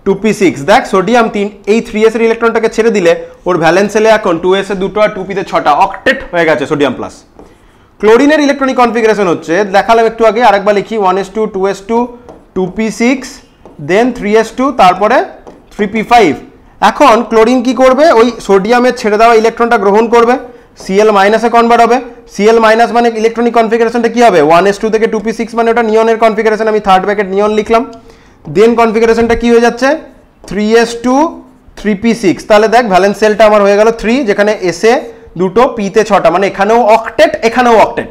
2p6। দেখ সোডিয়াম এই 3s এর ইলেকট্রনটাকে ছেড়ে দিলে ওর ভ্যালেন্স সেলে এখন 2s এ 2টো আর 2p তে 6টা, অক্টেট হয়ে গেছে সোডিয়াম প্লাস। ক্লোরিনের ইলেকট্রনিক কনফিগারেশন হচ্ছে, দেখালাম একটু আগে, আরেকবার লিখি, 1s2 2s2 2p6 দেন 3s2 তারপরে 3p5। এখন ক্লোরিন কি করবে, ওই সোডিয়ামের ছেড়ে দেওয়া ইলেকট্রনটা গ্রহণ করবে, Cl মাইনাসে কনভার্ট হবে। Cl মাইনাস মানে ইলেকট্রনিক কনফিগারেশনটা কি হবে, 1s2 থেকে 2p6 মানে ওটা নিয়নের কনফিগারেশন, আমি থার্ড ব্র্যাকেট নিয়ন লিখলাম। দেন কনফিগারেশনটা কি হয়ে যাচ্ছে, 3s2 3p6। তাহলে দেখ ভ্যালেন্স সেলটা আমার হয়ে গেল 3, যেখানে এসে 2টো, পিতে 6টা, মানে এখানেও অক্টেট এখানেও অক্টেট।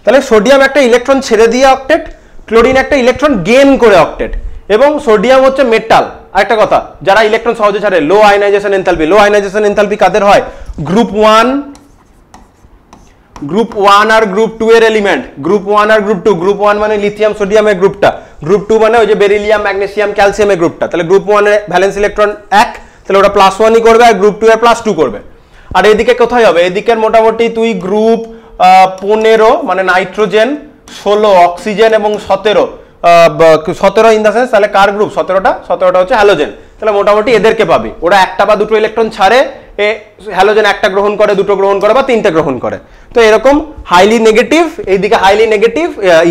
তাহলে সোডিয়াম একটা ইলেকট্রন ছেড়ে দিয়ে অক্টেট, ক্লোরিন একটা ইলেকট্রন গেইন করে অক্টেট। এবং সোডিয়াম হচ্ছে মেটাল। আরেকটা কথা, যারা ইলেকট্রন সহজে ছাড়ে, লো আয়নাইজেশন এনথালপি, লো আয়নাইজেশন এনথালপি কাদের হয়, গ্রুপ 1 আর গ্রুপ 2 এর এলিমেন্ট, গ্রুপ 1 আর গ্রুপ 2। গ্রুপ 1 মানে লিথিয়াম সোডিয়ামের গ্রুপটা, গ্রুপ 2 মানে ওই যে বেরিলিয়াম ম্যাগনেসিয়াম ক্যালসিয়ামের গ্রুপটা। তাহলে গ্রুপ 1 এর ভ্যালেন্স ইলেকট্রন 1, তাহলে ওটা +1ই করবে, আর গ্রুপ 2 এর +2 করবে। আর এদিকে কোথায় হবে, এদিকের মোটামুটি তুই গ্রুপ 15 মানে নাইট্রোজেন, 16 অক্সিজেন এবং 17 ইন দা সেন্স, তাহলে কার গ্রুপ, 17টা হচ্ছে হ্যালোজেন। তাহলে মোটামুটি এদেরকে পাবি, ওরা একটা বা দুটো ইলেকট্রন ছাড়ে, হ্যালোজেন একটা গ্রহণ করে, দুটো গ্রহণ করে বা তিনটে গ্রহণ করে। তো এরকম হাইলি নেগেটিভ, এইদিকে হাইলি নেগেটিভ,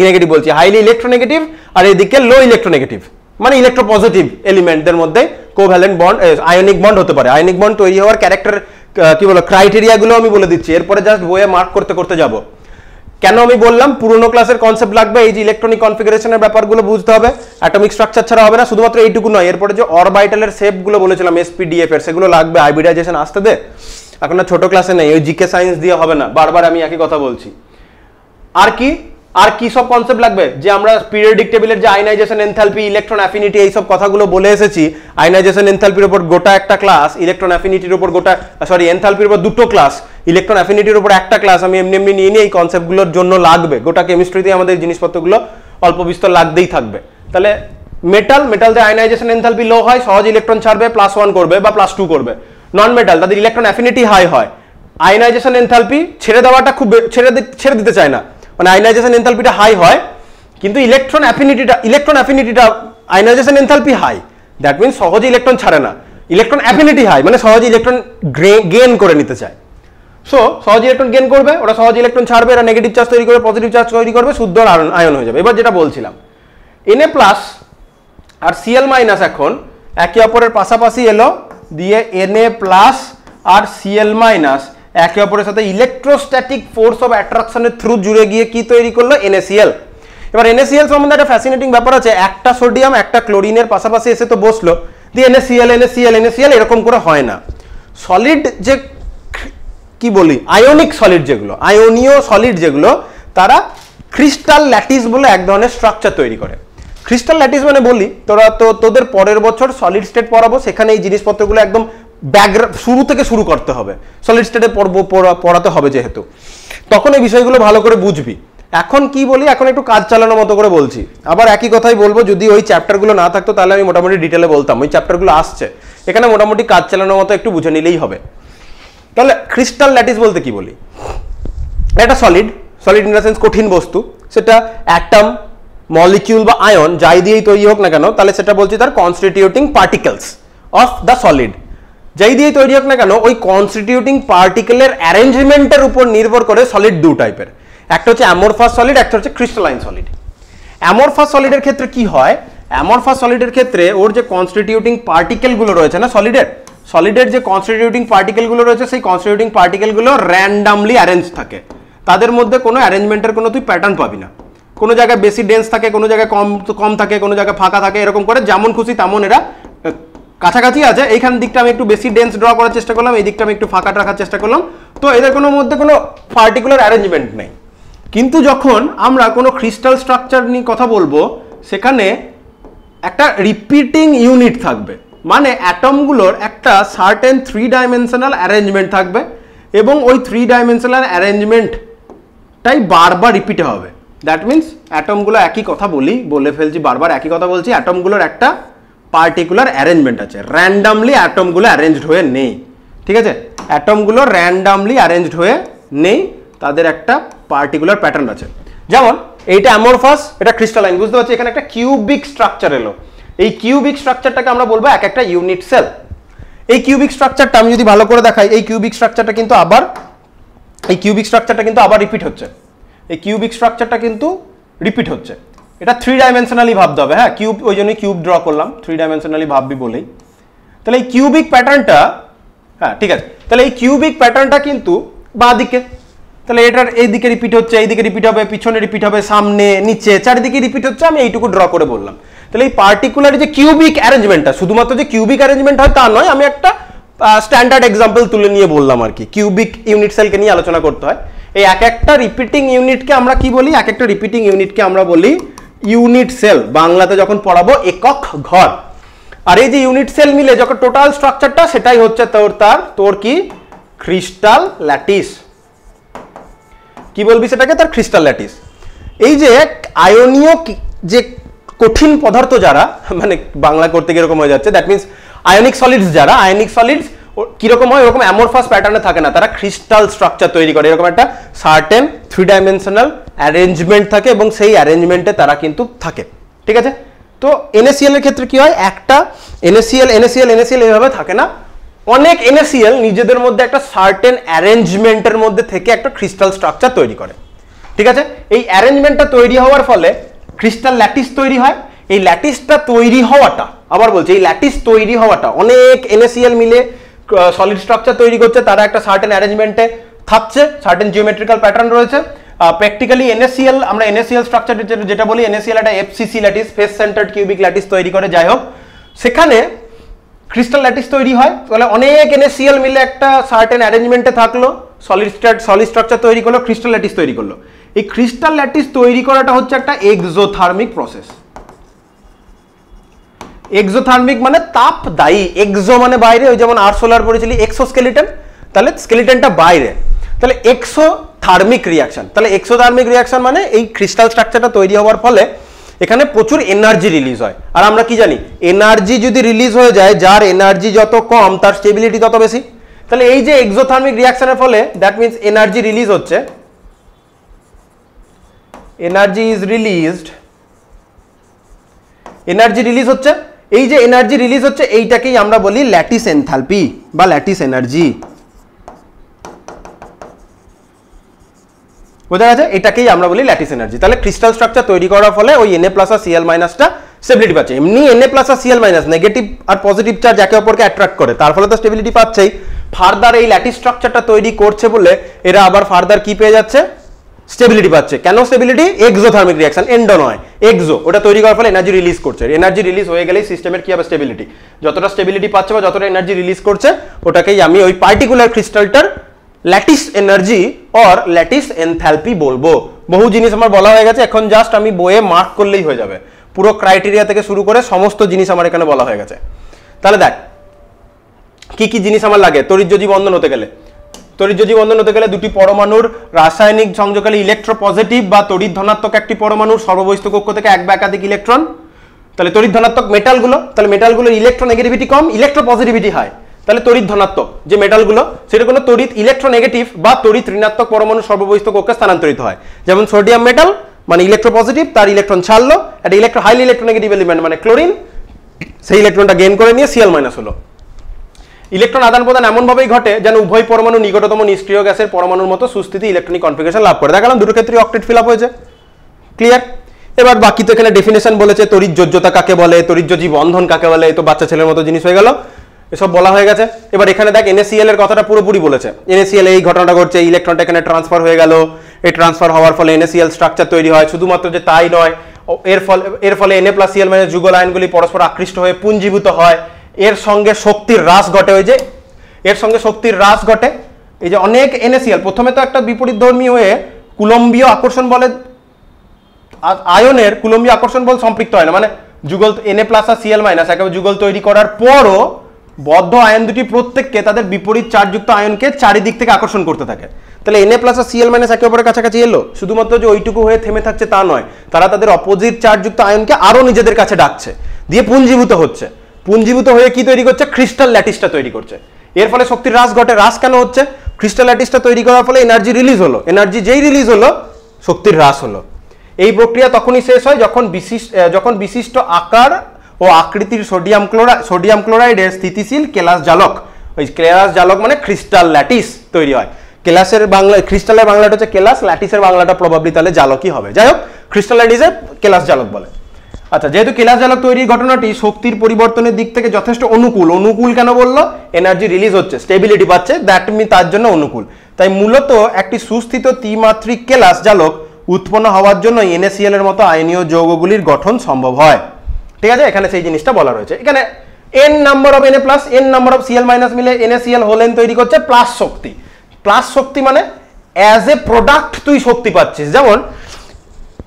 নেগেটিভ বলছি, হাইলি ইলেকট্রোনেগেটিভ, আর এইদিকে লো ইলেকট্রোনেগেটিভ মানে ইলেকট্রোপজিটিভ এলিমেন্টদের মধ্যে কোভ্যালেন্ট বন্ড, আয়নিক বন্ড হতে পারে। আয়নিক বন্ড তৈরি হওয়ার ক্যারেক্টার কি বলো, ক্রাইটেরিয়া গুলো আমি বলে দিচ্ছি, এরপরে জাস্ট বইয়ে মার্ক করতে করতে যাব। কেন আমি বললাম পুরনো ক্লাসের কনসেপ্ট লাগবে, এই যে ইলেকট্রনিক কনফিগারেশনের ব্যাপারগুলো বুঝতে হবে, অ্যাটমিক স্ট্রাকচার ছাড়া হবে না। শুধুমাত্র এইটুকু নয়, এরপরে যে অরবিটালের শেপগুলো বলেছিলাম sp-df এর, সেগুলো লাগবে। হাইব্রিডাইজেশন আসতে দে, এখন না ছোট ক্লাসে নেই, ওই জিকে সায়েন্স দিয়ে হবে না, বারবার আমি একই কথা বলছি। আর কি সব কনসেপ্ট লাগবে, যে আমরা পিরিয়ডিক টেবিলের যে আয়নাইজেশন এনথালপি, ইলেকট্রন অ্যাফিনিটি, এই সব কথাগুলো বলে এসেছি। আয়নাইজেশন এনথালপির উপর গোটা একটা ক্লাস, ইলেকট্রন অ্যাফিনিটির উপর এনথালপির উপর দুটো ক্লাস, ইলেকট্রন অ্যাফিনিটির উপর একটা ক্লাস আমি এমনি নিয়ে নিয়ে এই কনসেপ্টগুলোর জন্য লাগবে। গোটা কেমিস্ট্রিতে আমাদের জিনিসপত্রগুলো অল্প বিস্তর লাগতেই থাকবে। তাহলে মেটালদের আয়নাইজেশন এনথালপি লো হয়, সহজ ইলেকট্রন ছাড়বে, +1 করবে বা +2 করবে। নন মেটাল, তাদের ইলেকট্রন অ্যাফিনিটি হাই হয়, আয়নাইজেশন এনথালপি ছেড়ে দেওয়াটা খুব ছেড়ে দিতে চায় না, মানে আয়নাইজেশন এনথালপিটা হাই হয়, কিন্তু ইলেকট্রন অ্যাফিনিটিটা ionization enthalpy high, that means সহজে ইলেকট্রন ছাড়ে না। ইলেকট্রন অ্যাফিনিটি হাই মানে সহজে ইলেকট্রন গেইন করে নিতে চায়। সো সহজ ইলেকট্রন গেইন করবে, ওরা সহজ ইলেকট্রন ছাড়বে, এরা নেগেটিভ চার্জ তৈরি করবে, পজিটিভ চার্জ তৈরি করবে, শুদ্ধ আয়ন হয়ে যাবে। এবার যেটা বলছিলাম, Na+ আর Cl- এখন একে অপরের পাশাপাশি এলো, দিয়ে Na+ আর Cl- একে অপরের সাথে ইলেকট্রোস্ট্যাটিক ফোর্স অফ অ্যাট্রাকশনের থ্রু জুড়ে গিয়ে কি তৈরি করলো, NaCl। এবার NaCl সম্বন্ধে একটা ফ্যাসিনেটিং ব্যাপার আছে, একটা সোডিয়াম একটা ক্লোরিনের পাশাপাশি এসে তো বসলো, দিয়ে NaCl এরকম করে হয় না। সলিড যে কি বলি, আয়নিক সলিড যেগুলো, আয়নীয় সলিড যেগুলো, তারা ক্রিস্টাল ল্যাটিস বলে এক ধরনের স্ট্রাকচার তৈরি করে। ক্রিস্টাল ল্যাটিস মানে বলি, তোদের পরের বছর সলিড স্টেট পড়াবো, সেখানে এই জিনিসপত্রগুলো একদম শুরু থেকে শুরু করতে হবে, সলিড স্টেটে পড়াতে হবে যেহেতু, তখন এই বিষয়গুলো ভালো করে বুঝবি। এখন কি বলি, এখন একটু কাজ চালানোর মতো করে বলছি, আবার একই কথাই বলবো। যদি ওই চ্যাপ্টারগুলো না থাকতো তাহলে আমি মোটামুটি ডিটেলে বলতাম, ওই চ্যাপ্টারগুলো আসছে, এখানে মোটামুটি কাজ চালানোর মতো একটু বুঝে নিলেই হবে। তাহলে ক্রিস্টাল ল্যাটিস বলতে কি বলি, একটা সলিড ইন দ্য সেন্স কঠিন বস্তু, সেটা অ্যাটম, মলিকিউল বা আয়ন যাই দিয়েই তৈরি হোক না কেন, তাহলে সেটা বলছি তার কনস্টিটিউটিং পার্টিকেলস অফ দ্য সলিড, যাই দিয়েই তৈরি হোক না কেন, ওই কনস্টিটিউটিং পার্টিকেলের অ্যারেঞ্জমেন্টের উপর নির্ভর করে সলিড দু টাইপের, একটা হচ্ছে অ্যামরফাস সলিড, একটা হচ্ছে ক্রিস্টালাইন সলিড। অ্যামরফাস সলিডের ক্ষেত্রে কি হয়, অ্যামরফাস সলিডের ক্ষেত্রে ওর যে কনস্টিটিউটিং পার্টিকেলগুলো রয়েছে না, সলিডের যে কনস্টিটিউটিং পার্টিকেলগুলো রয়েছে, সেই কনস্টিটিউটিং পার্টিকেলগুলো র্যান্ডামলি অ্যারেঞ্জ থাকে, তাদের মধ্যে কোনো অ্যারেঞ্জমেন্টের কোনো তুই প্যাটার্ন পাবি না। কোনো জায়গায় বেশি ডেন্স থাকে, কোনো জায়গায় কম থাকে, কোনো জায়গায় ফাঁকা থাকে, এরকম করে যেমন খুশি তেমন এরা কাছাকাছি আছে। এইখান দিকটা আমি একটু বেশি ডেন্স ড্র করার চেষ্টা করলাম, এই দিকটা আমি একটু ফাঁকা রাখার চেষ্টা করলাম। তো এদের কোনো মধ্যে কোনো পার্টিকুলার অ্যারেঞ্জমেন্ট নেই। কিন্তু যখন আমরা কোনো ক্রিস্টাল স্ট্রাকচার নিয়ে কথা বলবো, সেখানে একটা রিপিটিং ইউনিট থাকবে, মানে অ্যাটমগুলোর একটা সার্টেন 3 ডাইমেনশনাল অ্যারেঞ্জমেন্ট থাকবে এবং ওই 3 ডাইমেনশনাল অ্যারেঞ্জমেন্টটাই বারবার রিপিট হবে। দ্যাট মিনস অ্যাটমগুলো একই কথা বলে ফেলছি, বারবার একই কথা বলছি, অ্যাটমগুলোর একটা পার্টিকুলার অ্যারেঞ্জমেন্ট আছে, র্যান্ডামলি অ্যাটমগুলো অ্যারেঞ্জড হয়ে নেই। ঠিক আছে, অ্যাটমগুলো র্যান্ডামলি অ্যারেঞ্জড হয়ে নেই, তাদের একটা পার্টিকুলার প্যাটার্ন আছে। যেমন এইটা অ্যামরফাস, এটা ক্রিস্টালাইন, বুঝতে পারছি এখানে একটা কিউবিক স্ট্রাকচার এলো। এই কিউবিক স্ট্রাকচারটাকে আমরা বলবো এক একটা ইউনিট সেল। এই কিউবিক স্ট্রাকচারটা আমি যদি ভালো করে দেখাই, এই কিউবিক স্ট্রাকচারটা কিন্তু আবার রিপিট হচ্ছে। এই কিউবিক স্ট্রাকচারটা কিন্তু রিপিট হচ্ছে। এটা 3 ডাইমেনশনালি ভাবতে হবে। হ্যাঁ, কিউব, ওই জন্যই কিউব ড্র করলাম, 3 ডাইমেনশনালি ভাববি বলেই। তাহলে এই কিউবিক প্যাটার্নটা, হ্যাঁ ঠিক আছে, তাহলে এই কিউবিক প্যাটার্নটা কিন্তু বাঁ দিকে, তাহলে এটার এই দিকে রিপিট হচ্ছে, এই দিকে রিপিট হবে, পিছনে রিপিট হবে, সামনে নিচে চারিদিকে রিপিট হচ্ছে। আমি এইটুকু ড্র করে বললাম। তাহলে এই পার্টিকুলার যে কিউবিক অ্যারেঞ্জমেন্টটা, শুধুমাত্র যে কিউবিক অ্যারেঞ্জমেন্ট হয় তা নয়, আমি একটা স্ট্যান্ডার্ড এক্সাম্পল তুলে নিয়ে বললাম আর কি। কিউবিক ইউনিট সেলকে নিয়ে আলোচনা করতে হয়। এই এক একটা রিপিটিং ইউনিটকে আমরা কি বলি? এক একটা রিপিটিং ইউনিটকে আমরা বলি ইউনিট সেল। বাংলাতে যখন পড়াবো একক ঘর। আর এই যে ইউনিট সেল মিলে যখন টোটাল স্ট্রাকচারটা, সেটাই হচ্ছে তোর কি ক্রিস্টাল ল্যাটিস। কি বলবি সেটাকে? তার ক্রিস্টাল ল্যাটিস। এই যে আয়নীয় যে কঠিন পদার্থ যারা, মানে বাংলা করতে গিয়ে এরকম হয়ে যাচ্ছে, দ্যাট মিনস আয়নিক সলিডস যারা, আয়নিক সলিডস কিরকম হয়? এরকম অ্যামরফাস প্যাটার্নে থাকে না, তারা ক্রিস্টাল স্ট্রাকচার তৈরি করে। এরকম একটা সার্টেন 3 ডাইমেনশনাল অ্যারেঞ্জমেন্ট থাকে এবং সেই অ্যারেঞ্জমেন্টে তারা কিন্তু থাকে। ঠিক আছে, তো NaCl এর ক্ষেত্রে কি হয়? একটা NaCl এভাবে থাকে না, অনেক NaCl নিজেদের মধ্যে একটা সার্টেন অ্যারেঞ্জমেন্টের মধ্যে থেকে একটা ক্রিস্টাল স্ট্রাকচার তৈরি করে। ঠিক আছে, এই অ্যারেঞ্জমেন্টটা তৈরি হওয়ার ফলে ক্রিস্টাল ল্যাটিস তৈরি হয়। এই ল্যাটিসটা তৈরি হওয়াটা, আবার বলছি, এই ল্যাটিস তৈরি হওয়াটা অনেক NaCl মিলে সলিড স্ট্রাকচার তৈরি করছে, তারা একটা সার্টেন অ্যারেঞ্জমেন্টে থাকছে, সার্টেন জিওমেট্রিক্যাল প্যাটার্ন রয়েছে। প্র্যাকটিক্যালি NaCl, আমরা NaCl স্ট্রাকচার যেটা বলি, NaCl একটা FCC lattice, face centred cubic lattice তৈরি করে। যাই হোক, সেখানে ক্রিস্টাল ল্যাটিস তৈরি হয়। তাহলে অনেক NaCl মিলে একটা সার্টেন অ্যারেঞ্জমেন্টে থাকলো, সলিড স্ট্রাকচার তৈরি করলো, ক্রিস্টাল ল্যাটিস তৈরি করলো। এই ক্রিস্টাল ল্যাটিস তৈরি করাটা হচ্ছে একটা এক্সোথার্মিক প্রসেস। এক্সোথার্মিক মানে তাপদায়ী, এক্সো মানে বাইরে, ওই যেমন আরসোলার পড়েছিলি এক্সোস্কেলিটন, তাহলে স্কেলিটনটা বাইরে, তাহলে এক্সোথার্মিক রিয়াকশন। তাহলে এক্সোথার্মিক রিয়াকশন মানে এই ক্রিস্টাল স্ট্রাকচারটা তৈরি হওয়ার ফলে এখানে প্রচুর এনার্জি রিলিজ হয়। আর আমরা কি জানি? এনার্জি যদি রিলিজ হয়ে যায়, যার এনার্জি যত কম তার স্টেবিলিটি তত বেশি। তাহলে এই যে এক্সোথার্মিক রিয়াকশনের ফলে, দ্যাট মিনস এনার্জি রিলিজ হচ্ছে, energy is released, energy release হচ্ছে। এই যে এনার্জি রিলিজ হচ্ছে, এইটাকেই আমরা বলি ল্যাটিস এনথালপি বা ল্যাটিস এনার্জি। বোঝা গেছে? এটাকেই আমরা বলি ল্যাটিস এনার্জি। তাহলে ক্রিস্টাল স্ট্রাকচার তৈরি করার ফলে ওই Na+ আর Cl- টা স্টেবিলিটি পাচ্ছে। এমনি Na+ আর Cl- নেগেটিভ আর পজিটিভ চার্জ একে অপরকে অ্যাট্রাক্ট করে, তার ফলে তো স্টেবিলিটি পাচ্ছেই। ফার্দার এই ল্যাটিস স্ট্রাকচারটা তৈরি করছে বলে এরা আবার ফার্দার কি পেয়ে যাচ্ছে? স্টেবিলিটি পাচ্ছে। কেন স্টেবিলিটি? এক্সোথার্মিক রিয়াকশন, এন্ডো নয়, এক্সো। ওটা তৈরি করার ফলে এনার্জি রিলিজ করছে। এনার্জি রিলিজ হয়ে গেলেই সিস্টেমের কি হবে? স্টেবিলিটি। যতটা স্টেবিলিটি পাচ্ছে বা যতটা এনার্জি রিলিজ করছে, ওটাকেই আমি ওই পার্টিকুলার ক্রিস্টালটার lattice energy or lattice enthalpy বলবো। বহু জিনিস আমার বলা হয়ে গেছে, এখন জাস্ট আমি বইয়ে মার্ক করলেই হয়ে যাবে। পুরো ক্রাইটেরিয়া থেকে শুরু করে সমস্ত জিনিস আমার এখানে বলা হয়ে গেছে। তাহলে দেখ কি কি জিনিস আমার লাগে তড়িৎযোজী বন্ধন হতে গেলে। তড়িৎযোজী বন্ধন হতে গেলে দুটি পরমাণুর রাসায়নিক সংযোগে ইলেকট্রোপজিটিভ বা তড়িৎ ধনাত্মক একটি পরমাণুর সর্ববহিস্থ কক্ষ থেকে এক বা একাধিক ইলেকট্রন। তাহলে তড়িৎ ধনাত্মক মেটালগুলো, তাহলে মেটালগুলোর ইলেকট্রোনেগেটিভিটি কম, ইলেকট্রোপজিটিভিটি হাই। তাহলে তড়িৎ ধনাত্মক যে মেটালগুলো, সেটা কোনো তড়িৎ ইলেকট্রোনেগেটিভ বা তড়িৎ ঋণাত্মক পরমাণু সর্ববহিস্থ কক্ষে স্থানান্তরিত হয়। যেমন সোডিয়াম মেটাল মানে ইলেকট্রোপজিটিভ, তার ইলেকট্রন ছাড়লো, একটা হাইলি ইলেকট্রোনেগেটিভ এলিমেন্ট মানে ক্লোরিন, সেই ইলেকট্রনটা গেইন করে নিয়ে Cl- হলো। ইলেকট্রন আদান প্রদান এমনভাবেই ঘটে যেন উভয় পরমাণু নিকটতম নিষ্ক্রিয় গ্যাসের পরমাণুর মতো সুস্থিতি ইলেকট্রনিক কনফিগারেশন লাভ করে। দেখালাম দুটো ক্ষেত্রে অক্টেট ফিল আপ হয়েছে। ক্লিয়ার? এবার বাকি তো এখানে ডেফিনেশন বলেছে, তড়িৎযোজ্যতা কাকে বলে, তড়িৎযোজী বন্ধন কাকে বলে, এই তো বাচ্চা ছেলের মতো জিনিস হয়ে গেল, এসব বলা হয়ে গেছে। এবার এখানে দেখ NaCl এর কথাটা পুরোপুরি বলেছে। NaCl এই ঘটনাটা ঘটছে, ইলেকট্রনটা এখানে ট্রান্সফার হয়ে গেল, এই ট্রান্সফার হওয়ার ফলে NaCl স্ট্রাকচার তৈরি হয়। শুধুমাত্র যে তাই নয়, এর ফলে Na+Cl- যুগল আয়নগুলি পরস্পর আকৃষ্ট হয়ে পুঞ্জীভূত হয়, এর সঙ্গে শক্তির হ্রাস ঘটে। ওই যে এর সঙ্গে শক্তির হ্রাস ঘটে, এই যে অনেক NaCl প্রথমে তো একটা বিপরীতধর্মী হয়ে কুলম্বীয় আকর্ষণ বলে আয়নের কুলম্বীয় আকর্ষণ বল সম্পৃক্ত হয় না, মানে যুগল Na+ আর Cl- একেবারে যুগল তৈরি করার পরও বদ্ধ আয়ন দুটি প্রত্যেককে তাদের বিপরীত চার্জযুক্ত আয়নকে চারিদিক থেকে আকর্ষণ করতে থাকে। তাহলে Na+ আর Cl- একে অপরের কাছাকাছি এলো, শুধুমাত্র যে ওইটুকু হয়ে থেমে থাকছে তা নয়, তারা তাদের অপোজিট চার্জযুক্ত আয়নকে আরো নিজেদের কাছে ডাকছে, দিয়ে পুঞ্জীভূত হচ্ছে। পুঞ্জীভূত হয়ে কি তৈরি করছে? ক্রিস্টাল ল্যাটিসটা তৈরি করছে। এর ফলে শক্তির হ্রাস ঘটে। হ্রাস কেন হচ্ছে? ক্রিস্টাল ল্যাটিসটা তৈরি করার ফলে এনার্জি রিলিজ হলো, এনার্জি যেই রিলিজ হলো শক্তির হ্রাস হলো। এই প্রক্রিয়া তখনই শেষ হয় যখন বিশিষ্ট আকার ও আকৃতির সোডিয়াম ক্লোরাইডের স্থিতিশীল কেলাস জালক, ওই কেলাস জালক মানে ক্রিস্টাল ল্যাটিস তৈরি হয়। কেলাসের বাংলা, ক্রিস্টালের বাংলাটা হচ্ছে কেলাস, ল্যাটিসের বাংলাটা প্রবাবলি তাহলে জালকই হবে। যাই হোক, ক্রিস্টাল ল্যাটিসে কেলাস জালক বলে। আচ্ছা, যেহেতু কেলাস জালক তৈরির ঘটনাটি শক্তির পরিবর্তনের দিক থেকে যথেষ্ট অনুকূল। অনুকূল কেন বললো? এনার্জি রিলিজ হচ্ছে, স্টেবিলিটি পাচ্ছে, দ্যাট মিন তার জন্য অনুকূল। তাই মূলত একটি সুস্থিত ত্রিমাত্রিক কেলাস জালক উৎপন্ন হওয়ার জন্য NaCl এর মতো আয়নীয় যৌগগুলির গঠন সম্ভব হয়। ঠিক আছে, এখানে সেই জিনিসটা বলা রয়েছে। এখানে n number of Na+, n number of Cl- মিলে NaCl হোলেন তৈরি করছে প্লাস শক্তি। প্লাস শক্তি মানে অ্যাজ এ প্রোডাক্ট তুই শক্তি পাচ্ছিস। যেমন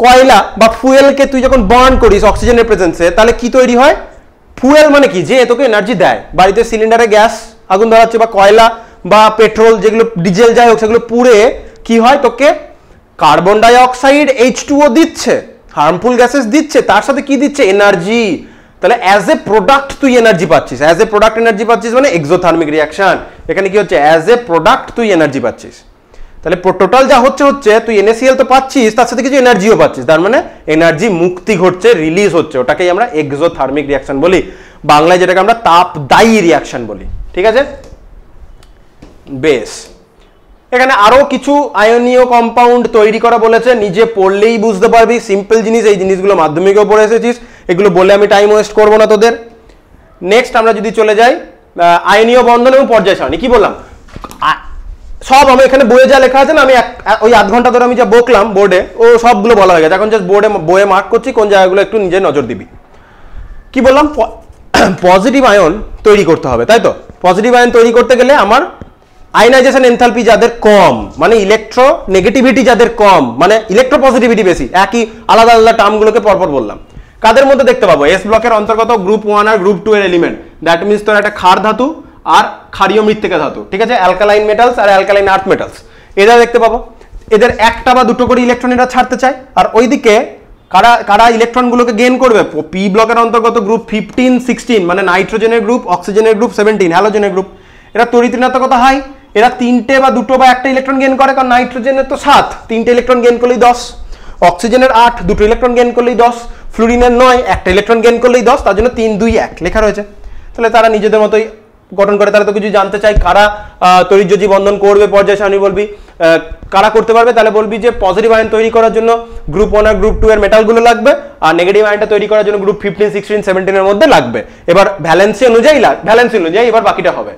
কয়লা বা ফুয়েলকে তুই যখন বার্ন করিস অক্সিজেনের প্রেজেন্সে, তাহলে কি তৈরি হয়? ফুয়েল মানে কি? যে তোকে এনার্জি দেয়। বাড়িতে সিলিন্ডারে গ্যাস আগুন ধরাচ্ছে বা কয়লা বা পেট্রোল, যেগুলো ডিজেল যাই হোক, সেগুলো পুড়ে কি হয়? তোকে কার্বন ডাই অক্সাইড H2O দিচ্ছে, হার্মফুল গ্যাসেস দিচ্ছে, তার সাথে কি দিচ্ছে? এনার্জি। তাহলে অ্যাজ এ প্রোডাক্ট তুই এনার্জি পাচ্ছিস। অ্যাজ এ প্রোডাক্ট এনার্জি পাচ্ছিস মানে এক্সোথার্মিক রিয়াকশন। এখানে কি হচ্ছে? অ্যাজ এ প্রোডাক্ট তুই এনার্জি পাচ্ছিস। তাহলে টোটাল যা হচ্ছে তুই NaCl তো পাচ্ছিস, তার সাথে কিছু এনার্জিও পাচ্ছিস, তার মানে এনার্জি মুক্তি ঘটছে, রিলিজ হচ্ছে। ওটাকেই আমরা এক্সোথার্মিক রিয়াকশন বলি, বাংলায় যেটাকে আমরা তাপদায়ী রিয়াকশন বলি। ঠিক আছে, বেশ। এখানে আরো কিছু আয়নীয় কম্পাউন্ড তৈরি করা বলেছে, নিজে পড়লেই বুঝতে পারবি, সিম্পল জিনিস। এই জিনিসগুলো মাধ্যমিকেও পড়ে এসেছিস, এগুলো বলে আমি টাইম ওয়েস্ট করবো না তোদের। নেক্সট আমরা যদি চলে যাই আয়নীয় বন্ধন এবং পর্যায় সারণী। কি বললাম? সব আমি এখানে বইয়ে যা লেখা আছে না, আমি ওই আধ ঘন্টা ধরে আমি যা বকলাম বোর্ডে, ও সবগুলো বলা হয়ে গেছে। এখন জাস্ট বইয়ে মার্ক করছি কোন জায়গাগুলো একটু নিজে নজর দিবি। কি বললাম? পজিটিভ আয়ন তৈরি করতে হবে, তাই তো? পজিটিভ আয়ন তৈরি করতে গেলে আমার আয়নাইজেশন এনথালপি যাদের কম, মানে ইলেকট্রো নেগেটিভিটি যাদের কম, মানে ইলেকট্রো পজিটিভিটি বেশি, একই আলাদা আলাদা টার্মগুলোকে পরপর বললাম। কাদের মধ্যে দেখতে পাবো? এস ব্লকের অন্তর্গত গ্রুপ 1 আর গ্রুপ 2 এর এলিমেন্ট। দ্যাট মিনস তোর একটা ক্ষার ধাতু আর ক্ষারীয় মৃত্তিকা ধাতু, ঠিক আছে? অ্যালকালাইন মেটালস আর অ্যালকালাইন আর্থ মেটালস, এরা দেখতে পাবো। এদের একটা বা দুটো করে ইলেকট্রন এরা ছাড়তে চায়। আর ওইদিকে কারা ইলেকট্রনগুলোকে গেইন করবে? পি ব্লকের অন্তর্গত গ্রুপ 15, 16, মানে নাইট্রোজেনের গ্রুপ, অক্সিজেনের গ্রুপ 17, হ্যালোজেনের গ্রুপ। এরা তড়িৎ ঋণাত্মকতা হাই, এরা তিনটে বা দুটো বা একটা ইলেকট্রন গেইন করে, কারণ নাইট্রোজেনের তো 7, তিনটে ইলেকট্রন গেইন করলেই 10, অক্সিজেনের 8, দুটো ইলেকট্রন গেইন করলেই 10, ফ্লুরিনের 9, একটা ইলেকট্রন গেইন করলেই 10, তার জন্য 3, 2, 1 লেখা রয়েছে। তাহলে তারা নিজেদের মতোই গঠন করে। তারা তো কিছু জানতে চাই কারা তড়িৎযোজী বন্ধন করবে, পর্যায় সারণী বলবি কারা করতে পারবে, তাহলে বলবি যে পজিটিভ আয়ন তৈরি করার জন্য গ্রুপ 1 আর গ্রুপ 2 এর মেটালগুলো লাগবে, আর নেগেটিভ আয়নটা তৈরি করার জন্য গ্রুপ 15, 16, 17 এর মধ্যে লাগবে। এবার ভ্যালেন্সি অনুযায়ী এবার বাকিটা হবে।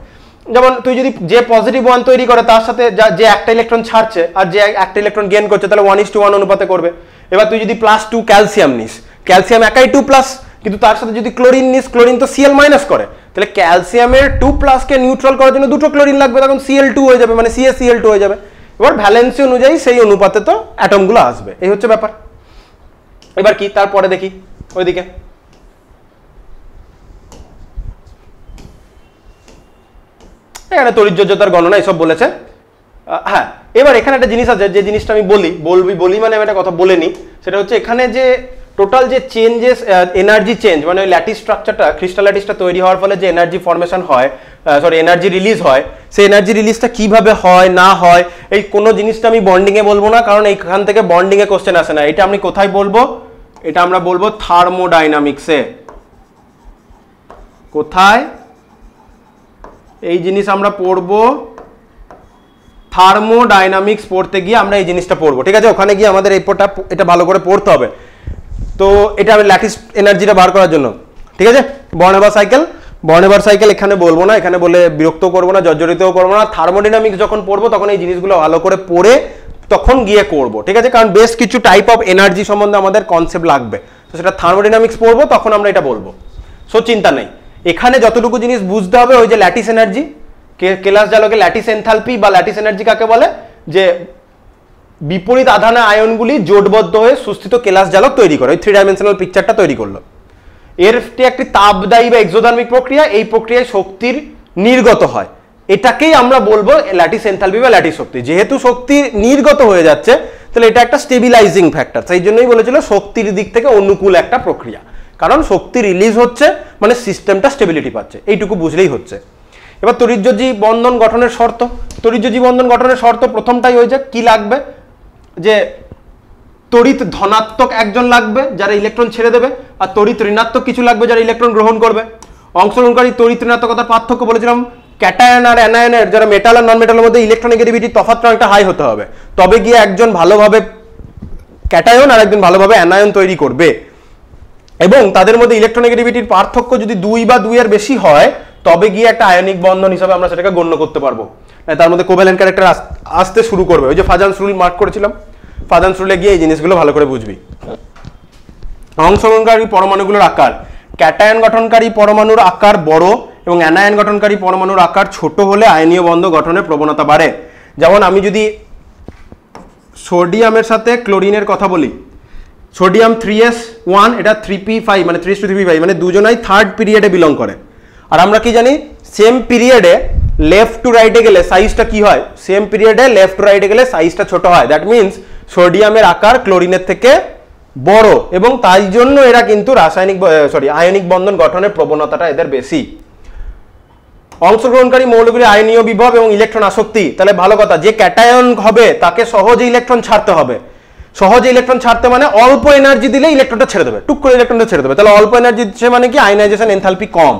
যেমন তুই যদি যে পজিটিভ ওয়ান তৈরি করে তার সাথে যে একটা ইলেকট্রন ছাড়ছে আর যে একটা ইলেকট্রন গেইন করছে, তাহলে 1:1 অনুপাতে করবে। এবার তুই যদি +2 ক্যালসিয়াম নিস, ক্যালসিয়াম একাই 2+, কিন্তু তার সাথে যদি ক্লোরিন নিস, ক্লোরিন তো Cl- করে, তাহলে ক্যালসিয়ামের 2+ কে নিউট্রাল করার জন্য দুটো ক্লোরিন লাগবে, তখন Cl2 হয়ে যাবে, মানে CaCl2 হয়ে যাবে। এবার ভ্যালেন্সি অনুযায়ী সেই অনুপাতে তো অ্যাটমগুলো আসবে, এই হচ্ছে ব্যাপার। এবার কি তারপরে দেখি ওইদিকে এখানে তড়িৎযোজ্যতার গণনা এসব বলেছে। হ্যাঁ, এবার এখানে একটা জিনিস আছে, যে জিনিসটা আমি বলি মানে আমি একটা কথা বলে নিই, সেটা হচ্ছে এখানে যে টোটাল যে চেঞ্জেস, এনার্জি চেঞ্জ, মানে ওই ল্যাটিস স্ট্রাকচারটা, ক্রিস্টাল ল্যাটিসটা তৈরি হওয়ার ফলে যে এনার্জি ফর্মেশন হয়, এনার্জি রিলিজ হয়, সেই এনার্জি রিলিজটা কিভাবে হয় না হয়, এই কোনো জিনিসটা আমি বন্ডিংয়ে বলবো না, কারণ এইখান থেকে বন্ডিংয়ে কোশ্চেন আসে না। এটা আমি কোথায় বলবো? এটা আমরা বলবো থার্মোডাইনামিক্সে। কোথায়? এই জিনিস আমরা পড়বো থার্মোডাইনামিক্স, পড়তে গিয়ে আমরা এই জিনিসটা পড়বো, ঠিক আছে? ওখানে গিয়ে আমাদের এটা ভালো করে পড়তে হবে। তো এটা আমি ল্যাটিস এনার্জিটা বার করার জন্য, ঠিক আছে? বর্নেবার সাইকেল এখানে বলবো না, এখানে বলে বিরক্ত করবো না, জর্জরিতও করবো না। থার্মোডাইনামিক্স যখন পড়বো তখন এই জিনিসগুলো ভালো করে পড়ে তখন গিয়ে করব, ঠিক আছে, কারণ বেশ কিছু টাইপ অফ এনার্জি সম্বন্ধে আমাদের কনসেপ্ট লাগবে, তো সেটা থার্মোডাইনামিক্স পড়বো, তখন আমরা এটা বলবো। সো চিন্তা নেই, এখানে যতটুকু জিনিস বুঝতে হবে, ওই যে ল্যাটিস এনার্জি, কেলাস জালকে ল্যাটিস এনথালপি বা ল্যাটিস এনার্জি কাকে বলে, যে বিপরীত আধানে আয়নগুলি জোটবদ্ধ হয়ে সুস্থিত কেলাস জালক তৈরি করে, ওই 3 ডাইমেনশনাল পিকচারটা তৈরি করলো। এর একটি তাপদায়ী বা এক্সোথার্মিক প্রক্রিয়া, এই প্রক্রিয়ায় শক্তির নির্গত হয়, এটাকেই আমরা বলবো ল্যাটিস এনথালপি বা ল্যাটিস শক্তি। যেহেতু শক্তি নির্গত হয়ে যাচ্ছে, তাহলে এটা একটা স্টেবিলাইজিং ফ্যাক্টর, সেই জন্যই বলেছিল শক্তির দিক থেকে অনুকূল একটা প্রক্রিয়া, কারণ শক্তি রিলিজ হচ্ছে মানে সিস্টেমটা স্টেবিলিটি পাচ্ছে, এইটুকু বুঝলেই হচ্ছে। এবার তড়িৎযোজী বন্ধন গঠনের শর্ত, তড়িৎযোজী বন্ধন গঠনের শর্ত প্রথমটাই হয়ে যায় কি লাগবে, যে তড়িৎ ধনাত্মক একজন লাগবে যারা ইলেকট্রন ছেড়ে দেবে, আর তড়িৎ ঋণাত্মক কিছু লাগবে যারা ইলেকট্রন গ্রহণ করবে। অংশগ্রহণকারী তড়িৎ ঋণাত্মকতার পার্থক্য বলেছিলাম, ক্যাটায়ন আর অ্যানায়নের, যারা মেটাল আর নন মেটালের মধ্যে ইলেকট্রোনেগেটিভিটি তফাৎটা অনেকটা হাই হতে হবে, তবে গিয়ে একজন ভালোভাবে ক্যাটায়ন আর একজন ভালোভাবে অ্যানায়ন তৈরি করবে। এবং তাদের মধ্যে ইলেকট্রোনেগেটিভিটির পার্থক্য যদি 2 বা 2 এর বেশি হয়, তবে গিয়ে একটা আয়নিক বন্ধন হিসাবে আমরা সেটাকে গণ্য করতে পারবো, তার মধ্যে কোভ্যালেন্ট ক্যারেক্টার আসতে শুরু করবে। ওই যে ফাজান্স রুল মার্ক করেছিলাম, ফাজান্স রুলে গিয়ে এই জিনিসগুলো ভালো করে বুঝবি। অংশগ্রহণকারী পরমাণুগুলোর আকার, ক্যাটায়ন গঠনকারী পরমাণুর আকার বড় এবং অ্যানায়ন গঠনকারী পরমাণুর আকার ছোট হলে আয়নীয় বন্ধ গঠনের প্রবণতা বাড়ে। যেমন আমি যদি সোডিয়ামের সাথে ক্লোরিনের কথা বলি, সোডিয়াম 3s1, এটা 3p5 মানে 3s2 3p5, মানে দুজনাই থার্ড পিরিয়ডে বিলং করে। আর আমরা কি জানি, সেম পিরিয়ডে লেফট টু রাইটে গেলে সাইজটা কি হয়, সেম পিরিয়ডে লেফট টু রাইটে গেলে সাইজটা ছোট হয়। দ্যাট মিনস সোডিয়ামের আকার ক্লোরিনের থেকে বড়, এবং তাই জন্য এরা কিন্তু আয়নিক বন্ধন গঠনের প্রবণতাটা এদের বেশি। অংশগ্রহণকারী মৌলগুলি আয়নীয় বিভব এবং ইলেকট্রন আসক্তি, তাহলে ভালো কথা, যে ক্যাটায়ন হবে তাকে সহজে ইলেকট্রন ছাড়তে হবে। সহজে ইলেকট্রন ছাড়তে মানে অল্প এনার্জি দিলে ইলেকট্রনটা ছেড়ে দেবে, টুক করে ইলেকট্রনটা ছেড়ে দেবে, তাহলে অল্প এনার্জি দিচ্ছে মানে কি, আয়নাইজেশন এনথালপি কম।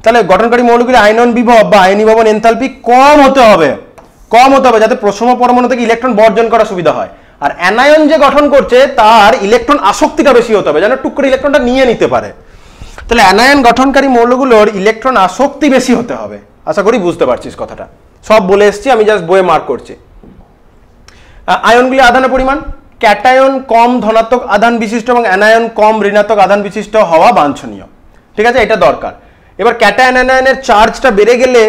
তাহলে গঠনকারী মৌলগুলি আয়নন বিভব বা আয়নীভবন এনথালপি কম হতে হবে, যাতে প্রশম পরমাণু থেকে ইলেকট্রন বর্জন করা সুবিধা হয়। আর অ্যানায়ন যে গঠন করছে তার ইলেকট্রন আসক্তিটা বেশি হতে হবে, যেন টুক করে ইলেকট্রনটা নিয়ে নিতে পারে। তাহলে অ্যানায়ন গঠনকারী মৌলগুলোর ইলেকট্রন আসক্তি বেশি হতে হবে। আশা করি বুঝতে পারছিস কথাটা, সব বলে এসেছি, আমি জাস্ট বইয়ে মার্ক করছি। আয়নগুলি আধানের পরিমাণ, ক্যাটায়ন কম ধনাত্মক আধান বিশিষ্ট এবং অ্যানায়ন কম ঋণাত্মক আধান বিশিষ্ট হওয়া বাঞ্ছনীয়, ঠিক আছে, এটা দরকার। এবার ক্যাটায়ন অ্যানায়নের চার্জটা বেড়ে গেলে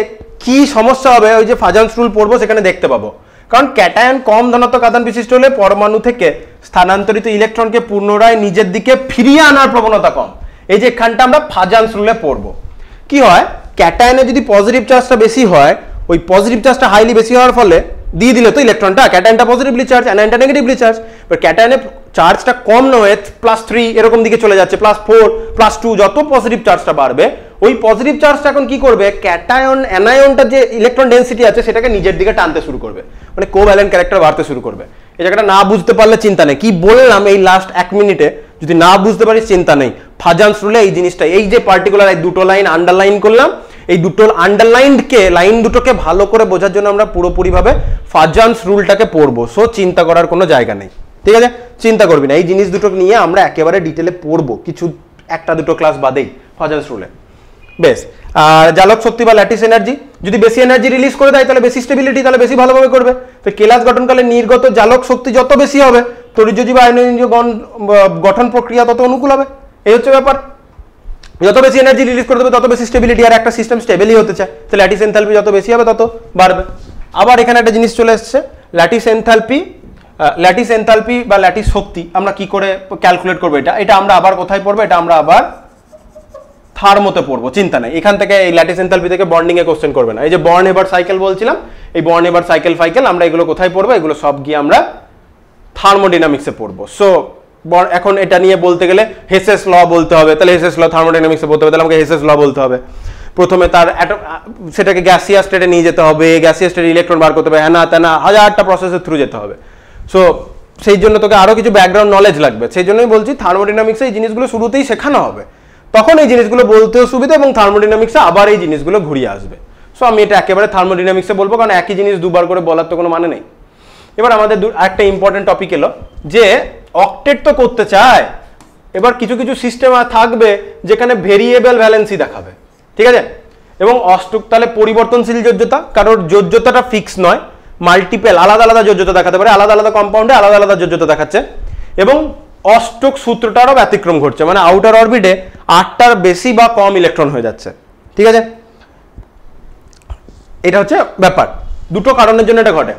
কি সমস্যা হবে, ওই যে ফাজান্স রুল পড়বো সেখানে দেখতে পাবো। কারণ ক্যাটায়ন কম ধনাত্মক আধান বিশিষ্ট হলে পরমাণু থেকে স্থানান্তরিত ইলেকট্রনকে পুনরায় নিজের দিকে ফিরিয়ে আনার প্রবণতা কম। এই যে এখানটা আমরা ফাজান্স রুলে পড়বো। কি হয়, ক্যাটায়নে যদি পজিটিভ চার্জটা বেশি হয়, ওই পজিটিভ চার্জটা হাইলি বেশি হওয়ার ফলে দিয়ে দিলে তো ইলেকট্রনটা, ক্যাটায়নটা পজিটিভলি চার্জ, অ্যানায়নটা নেগেটিভলি চার্জ। বাট ক্যাটায়নে চার্জটা কম নয়, +3 এরকম দিকে চলে যাচ্ছে, +4 +2, যত পজিটিভ চার্জটা বাড়বে ওই পজিটিভ চার্জটা এখন কি করবে, ক্যাটায়ন অ্যানায়নটা যে ইলেকট্রন ডেনসিটি আছে সেটাকে নিজের দিকে টানতে শুরু করবে, মানে কোভ্যালেন্ট ক্যারেক্টার বাড়তে শুরু করবে। এই জায়গাটা না বুঝতে পারলে চিন্তা নেই, কি বললাম এই লাস্ট 1 মিনিটে যদি না বুঝতে পারিস চিন্তা নেই। ফাজান্স রুলে এই জিনিসটা, এই যে পার্টিকুলার এই দুটো লাইন আন্ডারলাইন করলাম, এই দুটো আন্ডারলাইনকে লাইন দুটোকে ভালো করে বোঝার জন্য আমরা পুরোপুরিভাবে ফাজান্স রুলটাকে পড়বো। সো চিন্তা করার কোনো জায়গা নেই, ঠিক আছে, চিন্তা করবি না। এই জিনিস দুটো নিয়ে আমরা একেবারে ডিটেলে পড়বো, কিছু 1-2 ক্লাস বাদেই ফাজান্স রুলে। বেশ, আর জালক শক্তি বা ল্যাটিস এনার্জি, যদি বেশি এনার্জি রিলিজ করে দেয় তাহলে বেশি স্টেবিলিটি, তাহলে বেশি ভালোভাবে করবে। তো কেলাস গঠনকালে নির্গত জালক শক্তি যত বেশি হবে, তড়িৎযোজী বা আয়নীয় গঠন প্রক্রিয়া তত অনুকূল হবে। এই হচ্ছে ব্যাপার, যত বেশি এনার্জি রিলিজ করে দেবে তত বেশি স্টেবিলিটি, আর একটা সিস্টেম স্টেবলই হতে চায়, তো ল্যাটিস এনথালপি যত বেশি হবে তত বাড়বে। আবার এখানে একটা জিনিস চলে এসছে, ল্যাটিস এনথালপি বা ল্যাটিস শক্তি আমরা কি করে ক্যালকুলেট করবো, এটা আমরা আবার কোথায় পড়বো, এটা আমরা আবার থার্মোতে পড়বো, চিন্তা নেই। এখান থেকে এই ল্যাটিস এনথালপি থেকে বন্ডিং এ কোশ্চেন করবে না। এই যে বর্ন এবার সাইকেল বলছিলাম, এই বর্ন এবার সাইকেল আমরা এগুলো কোথায় পড়বো, এগুলো সব গিয়ে আমরা থার্মোডাইনামিক্সে পড়বো। সো এখন এটা নিয়ে বলতে গেলে হেসেস ল বলতে হবে, তাহলে হেসেস ল থার্মোডাইনামিক্সে বলতে হবে, তাহলে আমাকে হেসেস ল বলতে হবে। প্রথমে তার সেটাকে গ্যাসিয়াস স্টেটে নিয়ে যেতে হবে, গ্যাসিয়াস স্টেটে ইলেকট্রন বার করতে হবে, হ্যাঁ না তেনা হাজারটা প্রসেসের থ্রু যেতে হবে। সো সেই জন্য তোকে আরো কিছু ব্যাকগ্রাউন্ড নলেজ লাগবে, সেই জন্যই বলছি থার্মোডাইনামিক্সে এই জিনিসগুলো শুরুতেই শেখানো হবে, তখন এই জিনিসগুলো বলতেও সুবিধা, এবং থার্মোডাইনামিক্সে আবার এই জিনিসগুলো ঘুরিয়ে আসবে। সো আমি এটা একেবারে থার্মোডাইনামিক্সে বলবো, কারণ একই জিনিস দুবার করে বলার তো কোনো মানে নেই। এবার আমাদের একটা ইম্পর্টেন্ট টপিক এলো যে অক্টেট তো করতে চায়, এবার কিছু কিছু সিস্টেম থাকবে যেখানে ভেরিয়েবল ভ্যালেন্সি দেখাবে, ঠিক আছে, এবং অষ্টক তাহলে পরিবর্তনশীল যোজ্যতা, কারোর যোজ্যতাটা ফিক্স নয়, মাল্টিপল আলাদা আলাদা যোজ্যতা দেখাতে পারে, আলাদা আলাদা কম্পাউন্ডে আলাদা আলাদা যোজ্যতা দেখাচ্ছে, এবং অষ্টক সূত্রটারও ব্যতিক্রম ঘটছে, মানে আউটার অরবিটে 8টার বেশি বা কম ইলেকট্রন হয়ে যাচ্ছে। ঠিক আছে, এটা হচ্ছে ব্যাপার। দুটো কারণের জন্য এটা ঘটে,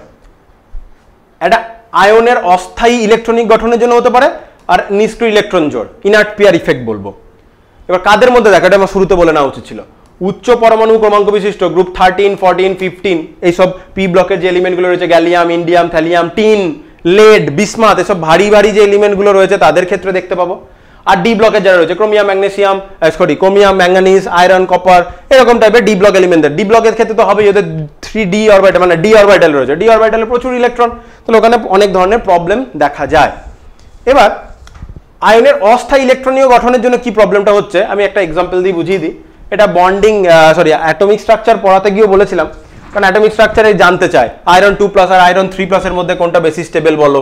একটা আয়নের অস্থায়ী ইলেকট্রনিক গঠনের জন্য হতে পারে, আর নিষ্ক্রিয় ইলেকট্রন জোড়, ইনার্ট পেয়ার ইফেক্ট বলবো। এবার কাদের মধ্যে দেখো, এটা আমার শুরুতে বলে নেওয়া উচিত ছিল, উচ্চ পরমাণু ক্রমাঙ্ক বিশিষ্ট গ্রুপ 13, 14, 15 এইসব পি ব্লকের যে এলিমেন্টগুলো রয়েছে, gallium, indium, thallium, tin, lead, bismuth, এসব ভারী ভারী যে এলিমেন্টগুলো রয়েছে তাদের ক্ষেত্রে দেখতে পাবো। আর ডি ব্লকের যারা রয়েছে chromium, magnesium, chromium, manganese, iron, copper, এরকম টাইপের ডি ব্লক এলিমেন্টদের। ডি ব্লকের ক্ষেত্রে তো হবেই, ওদের 3d অরবিটাল, মানে ডি অরবিটাল রয়েছে, ডি অরবিটালে প্রচুর ইলেকট্রন, তাহলে ওখানে অনেক ধরনের প্রবলেম দেখা যায়। এবার আয়নের অস্থায়ী ইলেকট্রনীয় গঠনের জন্য কি প্রবলেমটা হচ্ছে আমি একটা এক্সাম্পল দিয়ে বুঝিয়ে দিই। এটা বন্ডিং অ্যাটমিক স্ট্রাকচার পড়াতে গিয়েও বলেছিলাম, কারণ অ্যাটমিক স্ট্রাকচারে জানতে চায় আয়রন 2+ আর আয়রন 3+ এর মধ্যে কোনটা বেশি স্টেবল বলো,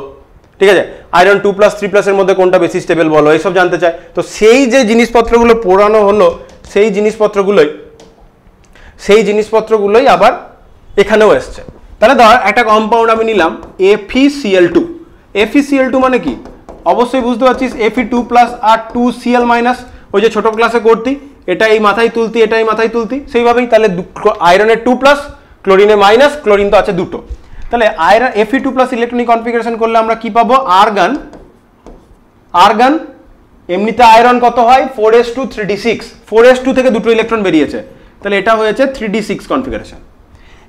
ঠিক আছে, আয়রন 2+, 3+ এর মধ্যে কোনটা বেশি স্টেবল বলো, এইসব জানতে চায়। তো সেই যে জিনিসপত্রগুলো পড়ানো হলো সেই জিনিসপত্রগুলোই আবার এখানেও এসছে। তাহলে ধর একটা কম্পাউন্ড আমি নিলাম FeCl2। FeCl2 মানে কি অবশ্যই বুঝতে পারছিস, Fe2+ আর 2Cl-, ওই যে ছোট ক্লাসে করতি, এটা এই মাথায় তুলতি, এটা এই মাথায় তুলতি, সেইভাবেই। তাহলে আয়রনের 2+, ক্লোরিনের -, ক্লোরিন তো আছে দুটো, তাহলে আয়রন Fe2+ ইলেকট্রনিক কনফিগারেশন করলে আমরা কি পাবো, আর্গান। এমনিতে আয়রন কত হয় 4s2 3d6, 4s2 থেকে দুটো ইলেকট্রন বেরিয়েছে, তাহলে এটা হয়েছে 3d6 কনফিগারেশন।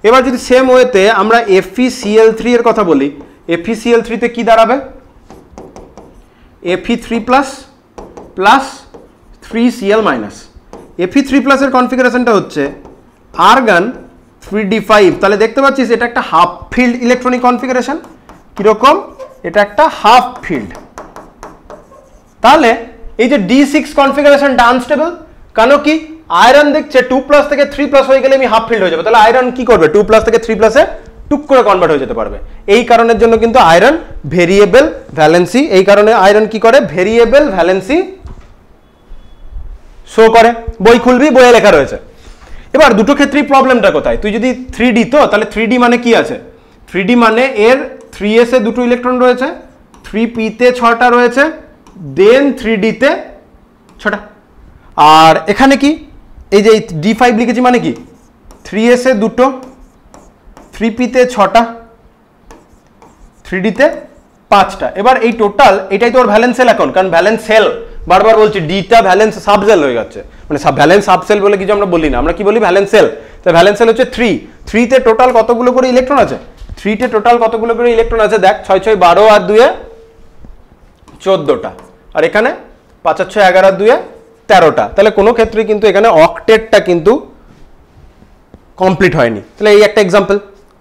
এবার যদি সেম ওয়েতে আমরা FeCl3 এর কথা বলি, FeCl3 তে কি দাঁড়াবে, Fe3+ প্লাস 3Cl-। Fe3+ এর কনফিগারেশনটা হচ্ছে আর্গান 3d5, তাহলে দেখতে পাচ্ছিস এটা একটা হাফ ফিল্ড ইলেকট্রনিক কনফিগারেশন। কিরকম, এটা একটা হাফ ফিল্ড। তাহলে এই যে d6 কনফিগারেশনটা আনস্টেবল, কেন কি আয়রন দেখছে 2+ থেকে 3+ হয়ে গেলে আমি হাফ ফিল্ড হয়ে যাবে, তাহলে আয়রন কি করবে 2+ থেকে 3+ এ টুক করে কনভার্ট হয়ে যেতে পারবে। এই কারণের জন্য কিন্তু আয়রন ভেরিয়েবল ভ্যালেন্সি, এই কারণে আয়রন কি করে ভেরিয়েবল ভ্যালেন্সি শো করে। বই খুলবি, বইয়ে লেখা রয়েছে। এবার দুটো ক্ষেত্রেই প্রবলেমটা কোথায়, তুই যদি 3d তো তাহলে 3d মানে কি আছে, 3d মানে এর 3s এ দুটো ইলেকট্রন রয়েছে, 3p তে 6টা রয়েছে, দেন 3d তে 6টা। আর এখানে কি এই যে d5 লিখেছি মানে কি 3s এ দুটো, 3p তে 6টা, 3d তে 5টা। এবার এই টোটাল এটাই তোর ভ্যালেন্স সেল এখন, কারণ ভ্যালেন্স সেল বারবার বলছি, ডিটা ভ্যালেন্স সাবসেল হয়ে যাচ্ছে, মানে ভ্যালেন্স সাবসেল বলে কিছু আমরা বলি না, আমরা কি বলি ভ্যালেন্স সেল। তো ভ্যালেন্স সেল হচ্ছে 3 তে টোটাল কতগুলো করে ইলেকট্রন আছে, 3 তে টোটাল কতগুলো করে ইলেকট্রন আছে দেখ, 6 6 12 আর 2 14টা, আর এখানে 5 আর 6 11 আর 2 13টা। তাহলে কোনো ক্ষেত্রে কিন্তু এখানে অক্টেটটা কিন্তু কমপ্লিট হয়নি। তাহলে এই একটা এক্সাম্পল।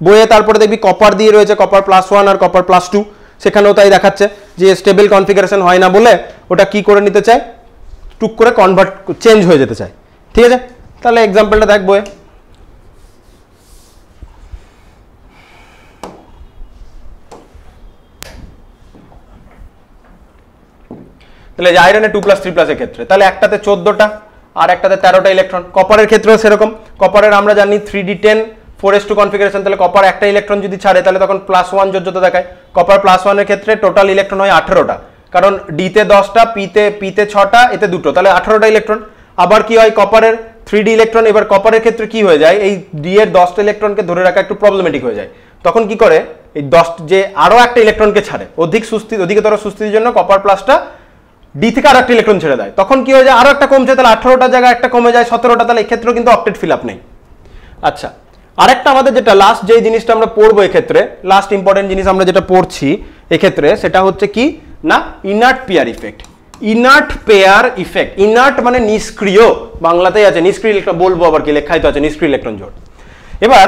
বইয়ে তারপরে দেখবি কপার দিয়ে রয়েছে, কপার +1 আর কপার +2, সেখানেও তাই দেখাচ্ছে যে স্টেবল কনফিগারেশন হয় না বলে ওটা কি করে নিতে চায়, টুক করে কনভার্ট চেঞ্জ হয়ে যেতে চায়। ঠিক আছে, তাহলে এক্সাম্পলটা দেখ বইয়ে। তাহলে আয়রনের 2+, 3+ এর ক্ষেত্রে তাহলে একটাতে 14টা আর একটাতে 13টা ইলেকট্রন। কপারের ক্ষেত্রেও সেরকম, কপারের আমরা জানি 3d10 4s2 কনফিগারেশন, তাহলে কপার একটা ইলেকট্রন যদি ছাড়ে তাহলে তখন +1 যোজ্যতা দেখায়। কপার +1 এর ক্ষেত্রে টোটাল ইলেকট্রন হয় 18টা, কারণ ডি তে 10টা, পি তে 6টা, এতে দুটো, তাহলে 18টা ইলেকট্রন। আবার কি হয় কপারের 3d ইলেকট্রন, এবার কপারের ক্ষেত্রে কি হয়ে যায়, এই ডি এর 10টা ইলেকট্রনকে ধরে রাখা একটু প্রবলেমেটিক হয়ে যায়, তখন কি করে এই 10 যে আরো একটা ইলেকট্রনকে ছাড়ে, অধিকতর সুস্থিতির জন্য কপার প্লাসটা ডি থেকে আরো একটা ইলেকট্রন ছেড়ে দেয়, তখন কি হয়ে যায় আরো একটা কমছে, তাহলে 18টা জায়গায় একটা কমে যায় 17টা, তাহলে এক্ষেত্রেও কিন্তু অক্টেট ফিল আপ নেই। আচ্ছা, আরেকটা আমাদের যেটা লাস্ট যে জিনিসটা আমরা পড়বো এক্ষেত্রে, লাস্ট ইম্পর্টেন্ট জিনিস আমরা যেটা পড়ছি এক্ষেত্রে, সেটা হচ্ছে কি না inert pair effect. Inert pair effect, inert মানে নিষ্ক্রিয়, বাংলাতেই আছে নিষ্ক্রিয় ইলেকট্রন, বলবো আবার কি লেখাই তো আছে নিষ্ক্রিয় ইলেকট্রন জোড়। এবার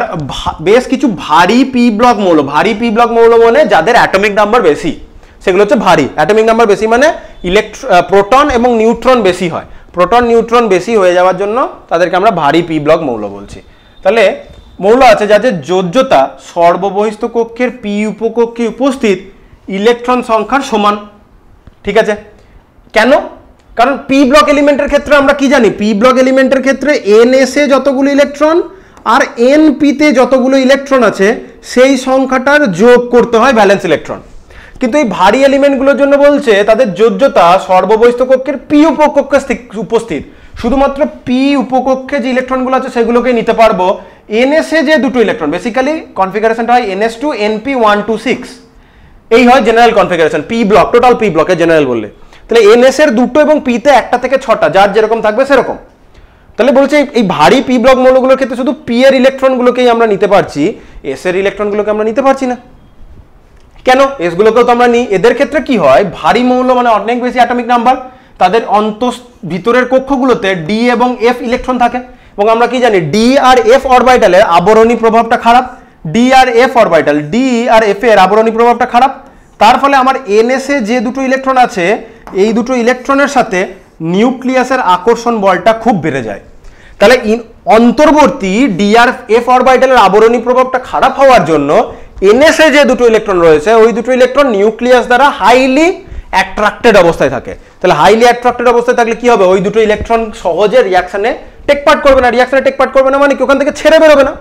বেশ কিছু ভারী পি ব্লক মৌল, ভারী পি ব্লক মৌল মানে যাদের অ্যাটমিক নাম্বার বেশি, সেগুলো হচ্ছে ভারী। অ্যাটমিক নাম্বার বেশি মানে প্রোটন এবং নিউট্রন বেশি হয়, প্রোটন নিউট্রন বেশি হয়ে যাওয়ার জন্য তাদেরকে আমরা ভারী পি ব্লক মৌল বলছি। তাহলে মৌল আছে যাদের যোজ্যতা সর্ববহিস্থ কক্ষের পি উপকক্ষে উপস্থিত ইলেকট্রন সংখ্যার সমান। ঠিক আছে, কেন? কারণ পি ব্লক এলিমেন্টের ক্ষেত্রে আমরা কি জানি, পি ব্লক এলিমেন্টের ক্ষেত্রে এনএস এ যতগুলো ইলেকট্রন আর এনপি তে যতগুলো ইলেকট্রন আছে সেই সংখ্যাটার যোগ করতে হয় ভ্যালেন্স ইলেকট্রন। কিন্তু এই ভারী এলিমেন্টগুলোর জন্য বলছে তাদের যোজ্যতা সর্ববহিস্থ কক্ষের পি উপকক্ষে উপস্থিত, শুধুমাত্র পি উপকক্ষে যে ইলেকট্রনগুলো আছে সেগুলোকেই নিতে পারবো। এনএসএ যে দুটো ইলেকট্রন, বেসিক্যালি কনফিগারেশনটা হয় NS2 NP126, এই হয় general configuration, P block, total P ব্লকে জেনারেল বললে। তাহলে এনএস এর দুটো এবং পিতে একটা থেকে ছটা, যার যেরকম থাকবে সেরকম। তাহলে বলছে এই ভারী পি ব্লক মৌলগুলোর ক্ষেত্রে শুধু পি এর ইলেকট্রনগুলোকেই আমরা নিতে পারছি, এস এর ইলেকট্রনগুলোকে আমরা নিতে পারছি না। কেন? এস গুলোকেও তো আমরা নিই। এদের ক্ষেত্রে কি হয়, ভারী মৌল মানে অনেক বেশি অ্যাটমিক নাম্বার, তাদের ভিতরের কক্ষগুলোতে ডি এবং এফ ইলেকট্রন থাকে, এবং আমরা কি জানি ডি আর এফ অরবিটালের আবরণী প্রভাবটা খারাপ, ডি আর এফ অরবিটাল, ডি আর এফ এর আবরণী প্রভাবটা খারাপ। তার ফলে আমার এনএস এ যে দুটো ইলেকট্রন আছে, এই দুটো ইলেকট্রনের সাথে নিউক্লিয়াসের আকর্ষণ বলটা খুব বেড়ে যায়। তাহলে অন্তর্বর্তী ডি আর এফ অরবিটালের আবরণী প্রভাবটা খারাপ হওয়ার জন্য এনএস এ যে দুটো ইলেকট্রন রয়েছে, ওই দুটো ইলেকট্রন নিউক্লিয়াস দ্বারা হাইলি অ্যাট্রাক্টেড অবস্থায় থাকে। তাহলে হাইলি অ্যাট্রাক্টেড অবস্থায় থাকলে কি হবে, ওই দুটো ইলেকট্রন সহজে রিয়াকশনে টেক পার্ট করবে না। রিয়াকশনে টেক পার্ট করবে না মানে কি, ওখান থেকে ছেড়ে বেরোবে না।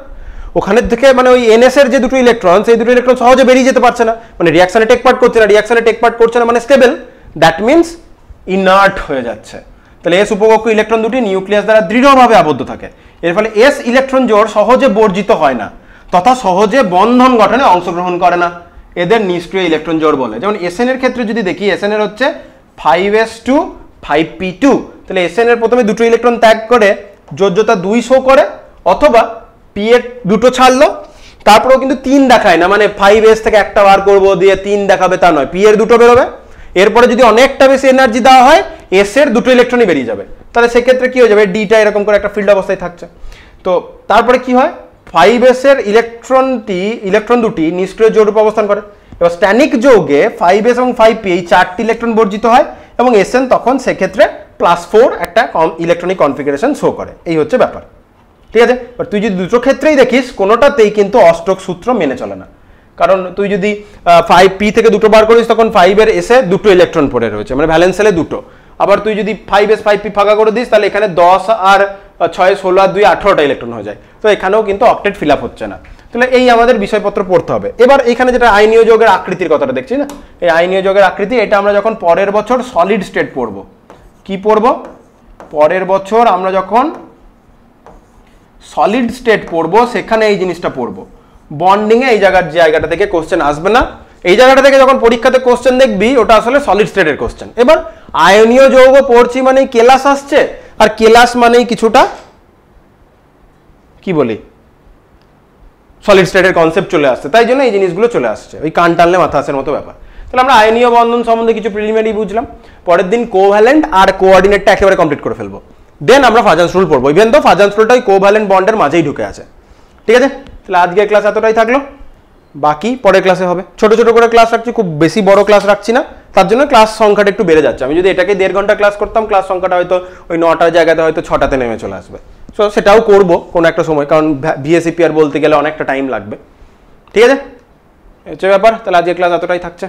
ওখানে থেকে মানে ওই এনএস এর যে দুটো ইলেকট্রন, সেই দুটো ইলেকট্রন সহজে বেরিয়ে যেতে পারছে না, মানে রিয়াকশনে টেক পার্ট করছে না। রিয়াকশনে টেক পার্ট করছে না মানে স্টেবল, দ্যাট মিনস ইনার্ট হয়ে যাচ্ছে। তাহলে এস উপকক্ষ ইলেকট্রন দুটি নিউক্লিয়াস দ্বারা দৃঢ়ভাবে আবদ্ধ থাকে। এর ফলে এস ইলেকট্রন জোড় সহজে বর্জিত হয় না তথা সহজে বন্ধন গঠনে অংশগ্রহণ করে না, এদের নিষ্ক্রিয় ইলেকট্রন জোড় বলে। যেমন এসএন এর ক্ষেত্রে যদি দেখি, এসএন এর হচ্ছে 5s2 5p2। তাহলে এসএন এর প্রথমে দুটো ইলেকট্রন ত্যাগ করে যোজ্যতা 2 শো করে, অথবা পি এর দুটো ছাড়লো, তারপরেও কিন্তু 3 দেখায় না, মানে 5s থেকে একটা বার করবো দিয়ে 3 দেখাবে তা নয়, পি এর দুটো বেরোবে। এরপরে যদি অনেকটা বেশি এনার্জি দেওয়া হয়, এস এর দুটো ইলেকট্রনই বেরিয়ে যাবে। তাহলে সেক্ষেত্রে কি হয়ে যাবে, ডিটা এরকম করে একটা ফিল্ড অবস্থায় থাকছে। তো তারপরে কি হয়, 5s এর ইলেকট্রন দুটি নিষ্ক্রিয় যৌগরূপে অবস্থান করে। এবার স্ট্যানিক যৌগে 5s এবং 5p এই 4টি ইলেকট্রন বর্জিত হয়, এবং এসএন তখন সেক্ষেত্রে +4 একটা ইলেকট্রনিক কনফিগারেশন শো করে। এই হচ্ছে ব্যাপার, ঠিক আছে। এবার তুই যদি দুটো ক্ষেত্রেই দেখিস, কোনোটাতেই কিন্তু অস্টক সূত্র মেনে চলে না। কারণ তুই যদি 5p থেকে দুটো বার করিস, তখন 5 এর এসে দুটো ইলেকট্রন পড়ে রয়েছে, মানে ভ্যালেন্স সেলে দুটো। আবার তুই যদি 5s 5p ফাঁকা করে দিস, তাহলে এখানে 10 আর 6 16 আর 2 18টা ইলেকট্রন হয়ে যায়। তো এখানেও কিন্তু অক্টেট ফিল আপ হচ্ছে না। তাহলে এই আমাদের বিষয়পত্র পড়তে হবে। এবার এখানে যেটা আইনীয় যোগের আকৃতির কথাটা দেখছি না, এই আইনীয় যোগের আকৃতি, এটা আমরা যখন পরের বছর সলিড স্টেট পড়বো, কি পড়বো, পরের বছর আমরা যখন সলিড স্টেট পড়বো সেখানে এই জিনিসটা পড়বো। বন্ডিং এ এই জায়গাটা থেকে কোশ্চেন আসবে না। এই জায়গাটা থেকে যখন পরীক্ষাতে কোশ্চেন দেখবি, ওটা আসলে সলিড স্টেটের কোশ্চেন। এবার আয়নীয় যৌগ পড়ছি মানেই কেলাস আসছে, আর কেলাস মানেই কিছুটা কি বলি, সলিড স্টেটের কনসেপ্ট চলে আসছে, তাই জন্য এই জিনিসগুলো চলে আসছে, ওই কান টানলে মাথা আসার মতো ব্যাপার। তাহলে আমরা আয়নীয় বন্ধন সম্বন্ধে কিছু প্রিলিমিনারি বুঝলাম, পরের দিন কোভ্যালেন্ট আর কোঅর্ডিনেটটা একেবারে কমপ্লিট করে ফেলবো। দেন আমরা ফাজান্স রুল পড়বো, ইভেন তো ফাজান্স রুলটা ওই কোভ্যালেন্ট বন্ডের মাঝেই ঢুকে আছে, ঠিক আছে। তাহলে আজকের ক্লাস এতটাই থাকলো, বাকি পরের ক্লাসে হবে। ছোট ছোট করে ক্লাস রাখছি, খুব বেশি বড় ক্লাস রাখছি না, তার জন্য ক্লাস সংখ্যাটা একটু বেড়ে যাচ্ছে। আমি যদি এটাকে 1.5 ঘন্টা ক্লাস করতাম, ক্লাস সংখ্যাটা হয়তো ওই 9টার জায়গাতে হয়তো 6টাতে নেমে চলে আসবে। সো সেটাও করবো কোনো একটা সময়, কারণ ভিএসিপিআর বলতে গেলে অনেকটা টাইম লাগবে, ঠিক আছে। হচ্ছে ব্যাপার। তাহলে আজকের ক্লাস এতটাই থাকছে।